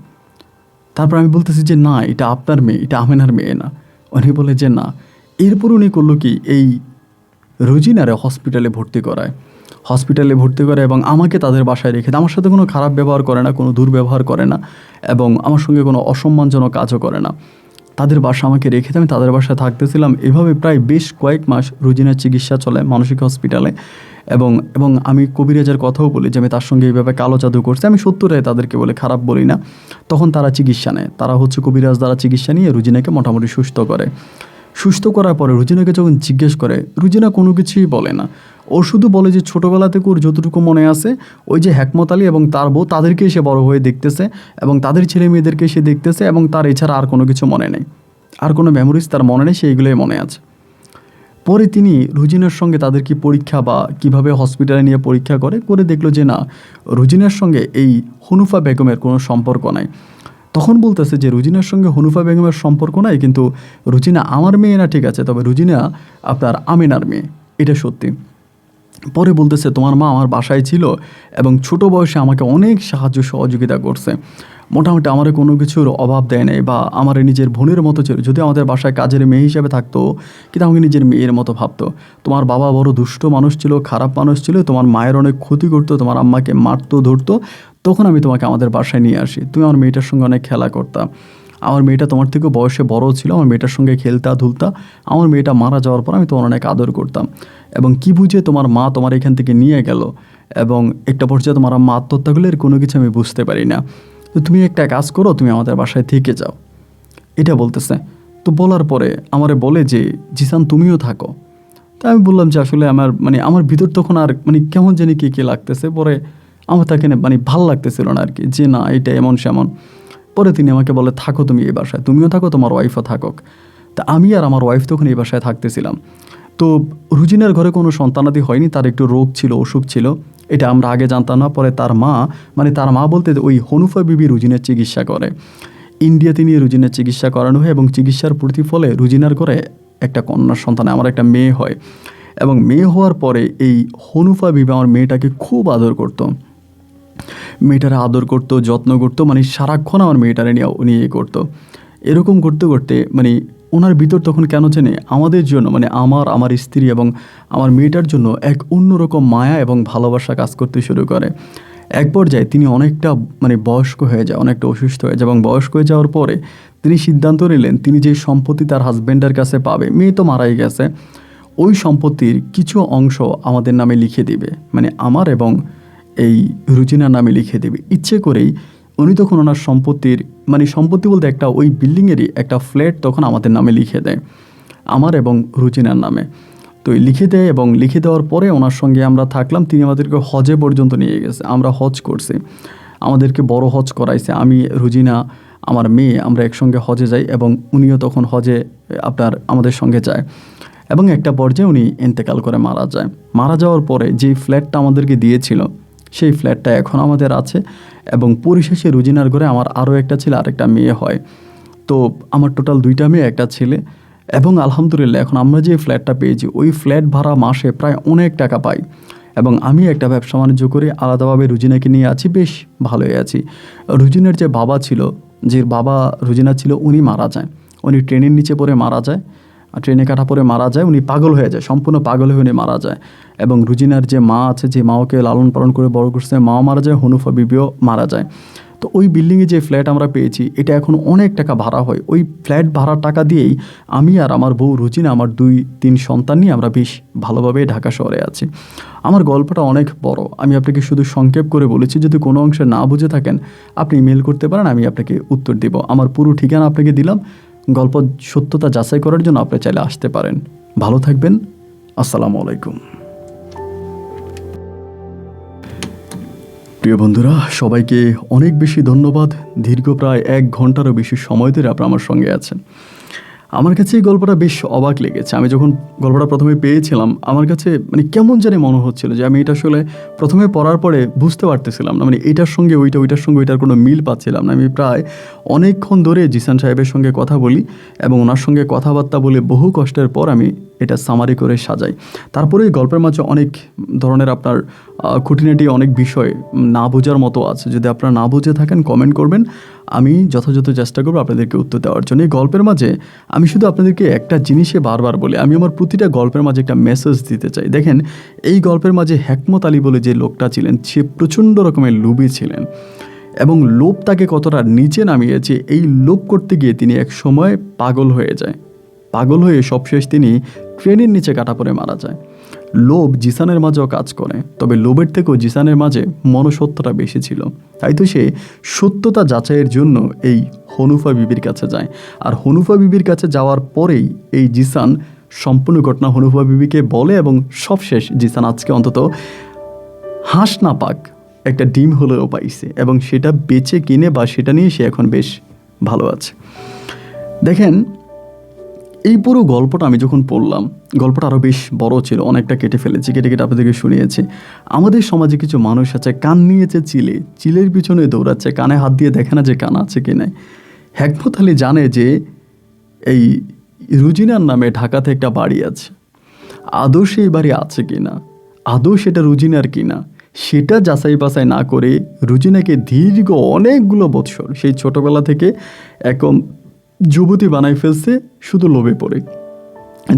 তারপর আমি বলতেছি যে না, এটা আপনার মেয়ে, এটা আমিনার মেয়ে না। উনি বলে যে না। এরপর উনি করলো কি, এই রোজিনারে হসপিটালে ভর্তি করায়, এবং আমাকে তাদের বাসায় রেখে দেয়। আমার সাথে কোনো খারাপ ব্যবহার করে না, কোনো দুর্ব্যবহার করে না, এবং আমার সঙ্গে কোনো অসম্মানজনক কাজও করে না। তাদের বাসা আমাকে রেখে আমি তাদের বাসায় থাকতেছিলাম। এভাবে প্রায় বেশ কয়েক মাস রোজিনার চিকিৎসা চলে মানসিক হসপিটালে। এবং আমি কবিরাজের কথাও বলি যে আমি তার সঙ্গে এইভাবে কালো জাদু করছি, আমি সত্যটাই তাদেরকে বলে, খারাপ বলি না। তখন তারা চিকিৎসা নেয়, তারা হচ্ছে কবিরাজ দ্বারা চিকিৎসা নিয়ে রুজিনাকে মোটামুটি সুস্থ করার পরে রুজিনাকে যখন জিজ্ঞেস করে, রুজিনা কোনো কিছুই বলে না। ও শুধু বলে যে ছোটোবেলা থেকে ওর যতটুকু মনে আছে, ওই যে হেকমত আলী এবং তার বউ, তাদেরকে সে বড় হয়ে দেখতেছে, এবং তাদের ছেলে মেয়েদেরকে সে দেখতেছে, এবং তার এছাড়া আর কোনো কিছু মনে নেই, আর কোনো মেমোরিজ তার মনে নেই, সেইগুলোই মনে আছে। পরে তিনি রুজিনার সঙ্গে তাদের কি পরীক্ষা বা কিভাবে হসপিটালে নিয়ে পরীক্ষা করে দেখলো যে না, রুজিনার সঙ্গে এই হনুফা বেগমের কোনো সম্পর্ক নাই। তখন বলতেছে যে রুজিনার সঙ্গে হনুফা বেগমের সম্পর্ক নাই, কিন্তু রুজিনা আমার মেয়ে না, ঠিক আছে, তবে রুজিনা আপনার আমিনার মেয়ে, এটা সত্যি। পরে বলতেছে তোমার মা আমার বাসায় ছিল এবং ছোট বয়সে আমাকে অনেক সাহায্য সহযোগিতা করছে, মোটামুটি আমার কোনো কিছুর অভাব দেয় নাই বা আমার নিজের বোনের মতো ছিল, যদিও আমাদের বাসায় কাজের মেয়ে হিসেবে থাকতো কিন্তু আমাকে নিজের মেয়ের মতো ভাবতো। তোমার বাবা বড় দুষ্ট মানুষ ছিল, খারাপ মানুষ ছিল, তোমার মায়ের অনেক ক্ষতি করতো, তোমার আম্মাকে মারতো ধরতো, তখন আমি তোমাকে আমাদের বাসায় নিয়ে আসি, তুমি আমার মেয়েটার সঙ্গে অনেক খেলা করতা, আমার মেয়েটা তোমার থেকে বয়সে বড় ছিল, আমার মেয়েটার সঙ্গে খেলতা ধুলতা, আমার মেয়েটা মারা যাওয়ার পর আমি তোমার অনেক আদর করতাম, এবং কী বুঝে তোমার মা তোমার এখান থেকে নিয়ে গেল এবং একটা পর্যায়ে তোমার মা আত্মহত্যা করলে এর কোনো কিছু আমি বুঝতে পারি না, তো তুমি একটা কাজ করো, তুমি আমাদের বাসায় থেকে যাও, এটা বলতেছে। তো বলার পরে আমারে বলে যে জিসান তুমিও থাকো। তা আমি বললাম যে আসলে আমার ভিতর তখন আর কেমন জানি কে লাগতেছে, পরে আমার তাকে ভাল লাগতেছিল না আর কি, যে না এটা এমন সেমন। পরে তিনি আমাকে বলে থাকো তুমি এই বাসায়, তুমিও থাকো, তোমার ওয়াইফও থাকুক। তা আমি আর আমার ওয়াইফ তখন এই বাসায় থাকতেছিলাম। তো রুজিনার ঘরে কোনো সন্তানাদি হয়নি, তার একটু রোগ ছিল, অসুখ ছিল, এটা আমরা আগে জানতাম না। পরে তার মা বলতে ওই হনুফা বিবি রুজিনের চিকিৎসা করে, ইন্ডিয়াতে নিয়ে রুজিনের চিকিৎসা করানো হয় এবং চিকিৎসার প্রতিফলে রুজিনার ঘরে একটা কন্যা সন্তান, আমার একটা মেয়ে হয়। এবং মেয়ে হওয়ার পরে এই হনুফা বিবি আমার মেয়েটাকে খুব আদর করতো, মেয়েটারে আদর করতো, যত্ন করতো, সারাক্ষণ আমার মেয়েটারে নিয়ে উনি করতো। এরকম করতে করতে ওনার ভিতর তখন কেন জানে আমাদের জন্য আমার স্ত্রী এবং আমার মেয়েটার জন্য এক অন্যরকম মায়া এবং ভালোবাসা কাজ করতে শুরু করে। এক পর্যায়ে তিনি অনেকটা বয়স্ক হয়ে যায়, অনেকটা অসুস্থ হয়ে যায়, এবং বয়স্ক হয়ে যাওয়ার পরে তিনি সিদ্ধান্ত নিলেন তিনি যে সম্পত্তি তার হাজব্যান্ডের কাছে পাবে, মেয়ে তো মারাই গেছে, ওই সম্পত্তির কিছু অংশ আমাদের নামে লিখে দিবে, আমার এবং এই রুজিনার নামে লিখে দেবে। ইচ্ছে করেই উনি তখন ওনার সম্পত্তির সম্পত্তি বলতে একটা ওই বিল্ডিংয়েরই একটা ফ্ল্যাট তখন আমাদের নামে লিখে দেয়, আমার এবং রুজিনার নামে। তো লিখে দেয় এবং লিখে দেওয়ার পরে ওনার সঙ্গে আমরা থাকলাম, তিনি আমাদেরকে হজে পর্যন্ত নিয়ে গেছে, আমরা হজ করছি, আমাদেরকে বড় হজ করাইছে, আমি রুজিনা আমার মেয়ে আমরা একসঙ্গে হজে যাই এবং উনিও তখন হজে আমাদের সঙ্গে যায়। এবং একটা পর্যায়ে উনি ইন্তেকাল করে মারা যায়। মারা যাওয়ার পরে যেই ফ্ল্যাটটা আমাদেরকে দিয়েছিল সেই ফ্ল্যাটটা এখন আমাদের আছে, এবং পরিশেষে রুজিনার ঘরে আমার আরও একটা ছেলে আরেকটা মেয়ে হয়। তো আমার টোটাল 2টা মেয়ে, একটা ছেলে। এবং আলহামদুলিল্লাহ এখন আমরা যে ফ্ল্যাটটা পেয়েছি ওই ফ্ল্যাট ভাড়া মাসে প্রায় অনেক টাকা পাই, এবং আমি একটা ব্যবসা বাণিজ্য করে আলাদাভাবে রুজিনাকে নিয়ে আছি, বেশ ভালোই আছি। রুজিনার যে বাবা ছিল, যে বাবা রুজিনা ছিল, উনি মারা যায়, উনি ট্রেনের নিচে পড়ে মারা যায়, ট্রেনে কাটা পড়ে মারা যায়, উনি পাগল হয়ে যায়, সম্পূর্ণ পাগল হয়ে উনি মারা যায়। এবং রুজিনার যে মা আছে, যে মাওকে লালন পালন করে বড় করছে, মাও মারা যায়, হনুফা বিবিও মারা যায়। তো ওই বিল্ডিংয়ে যে ফ্ল্যাট আমরা পেয়েছি এটা এখন অনেক টাকা ভাড়া হয়, ওই ফ্ল্যাট ভাড়ার টাকা দিয়েই আমি আর আমার বউ রুজিনা, আমার 2-3 সন্তান নিয়ে আমরা বেশ ভালোভাবে ঢাকা শহরে আছি। আমার গল্পটা অনেক বড়, আমি আপনাকে শুধু সংক্ষেপ করে বলেছি, যদি কোনো অংশে না বুঝে থাকেন আপনি মেল করতে পারেন, আমি আপনাকে উত্তর দেব। আমার পুরো ঠিকানা আপনাকে দিলাম, গল্প সত্যতা যাচাই করার জন্য আপনি চাইলে আসতে পারেন। ভালো থাকবেন, আসসালামু আলাইকুম। প্রিয় বন্ধুরা, সবাইকে অনেক বেশি ধন্যবাদ। দীর্ঘ প্রায় 1 ঘন্টারও বেশি সময় ধরে আপনারা আমার সঙ্গে আছেন। আমার কাছে এই গল্পটা বেশ অবাক লেগেছে। আমি যখন গল্পটা প্রথমে পেয়েছিলাম আমার কাছে কেমন জানি মনে হচ্ছিল যে আমি এটা আসলে প্রথমে পড়ার পরে বুঝতে পারতেছিলাম না, এটার সঙ্গে ওইটার সঙ্গে ওইটার কোনো মিল পাচ্ছিলাম না। আমি প্রায় অনেকক্ষণ ধরে জিসান সাহেবের সঙ্গে কথা বলি এবং ওনার সঙ্গে কথাবার্তা বলে বহু কষ্টের পর আমি এটা সামারি করে সাজাই। তারপরে এই গল্পের মাঝে অনেক ধরনের আপনার খুঁটিনাটি অনেক বিষয় না বোঝার মতো আছে। যদি আপনারা না বুঝে থাকেন কমেন্ট করবেন, আমি যথাযথ চেষ্টা করবো আপনাদেরকে উত্তর দেওয়ার জন্য। এই গল্পের মাঝে আমি শুধু আপনাদেরকে একটা জিনিসে বারবার বলি, আমি আমার প্রতিটা গল্পের মাঝে একটা মেসেজ দিতে চাই। দেখেন, এই গল্পের মাঝে হেকমত আলী বলে যে লোকটা ছিলেন, সে প্রচণ্ড রকমের লোভী ছিলেন এবং লোভ তাকে কতটা নিচে নামিয়েছে, এই লোভ করতে গিয়ে তিনি এক সময় পাগল হয়ে যায়। পাগল হয়ে সবশেষ তিনি ট্রেনের নিচে কাটা পড়ে মারা যায়। লোভ জিসানের মাঝেও কাজ করে, তবে লোভের থেকেও জিসানের মাঝে মনুষ্যত্বটা বেশি ছিল। তাই তো সে সত্যতা যাচাইয়ের জন্য এই হনুফা বিবির কাছে যায়। আর হনুফা বিবির কাছে যাওয়ার পরেই এই জিসান সম্পূর্ণ ঘটনা হনুফা বিবিকে বলে এবং সবশেষ জিসান আজকে অন্তত হাঁস না পাক একটা ডিম হলেও পাইছে এবং সেটা বেচে কিনে বা সেটা নিয়ে সে এখন বেশ ভালো আছে। দেখেন, এই পুরো গল্পটা আমি যখন পড়লাম, গল্পটা আরও বেশ বড় ছিল, অনেকটা কেটে ফেলেছি, কেটে আপনাদেরকে শুনিয়েছি। আমাদের সমাজে কিছু মানুষ আছে, কান নিয়েছে চিলের পিছনে দৌড়াচ্ছে, কানে হাত দিয়ে দেখে না যে কান আছে কি নাই। হেকমত আলী জানে যে এই রুজিনার নামে ঢাকাতে একটা বাড়ি আছে, আদৌ সেই বাড়ি আছে কি না, আদৌ সেটা রুজিনার কি না সেটা যাচাই বাছাই না করে রুজিনাকে দীর্ঘ অনেকগুলো বৎসর সেই ছোটবেলা থেকে একদম যুবতী বানাই ফেলছে শুধু লোভে পড়ে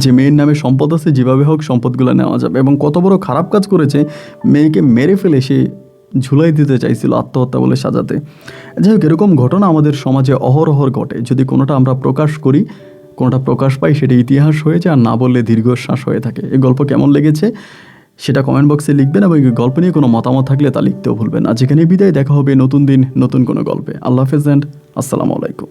যে মেয়ের নামে সম্পদ আছে, যেভাবে হোক সম্পদগুলো নেওয়া যাবে। এবং কত বড় খারাপ কাজ করেছে, মেয়েকে মেরে ফেলে সে ঝুলাই দিতে চাইছিল আত্মহত্যা বলে সাজাতে। যাই হোক, এরকম ঘটনা আমাদের সমাজে অহরহর ঘটে। যদি কোনোটা আমরা প্রকাশ করি, কোনোটা প্রকাশ পাই, সেটা ইতিহাস হয়ে যায়, আর না বললে দীর্ঘশ্বাস হয়ে থাকে। এই গল্প কেমন লেগেছে সেটা কমেন্ট বক্সে লিখবেন, এবং এই গল্প নিয়ে কোনো মতামত থাকলে তা লিখতেও ভুলবেন না। যেখানে বিদায়, দেখা হবে নতুন দিন নতুন কোনো গল্পে। আল্লাহ হাফেজ অ্যান্ড আসসালামু আলাইকুম।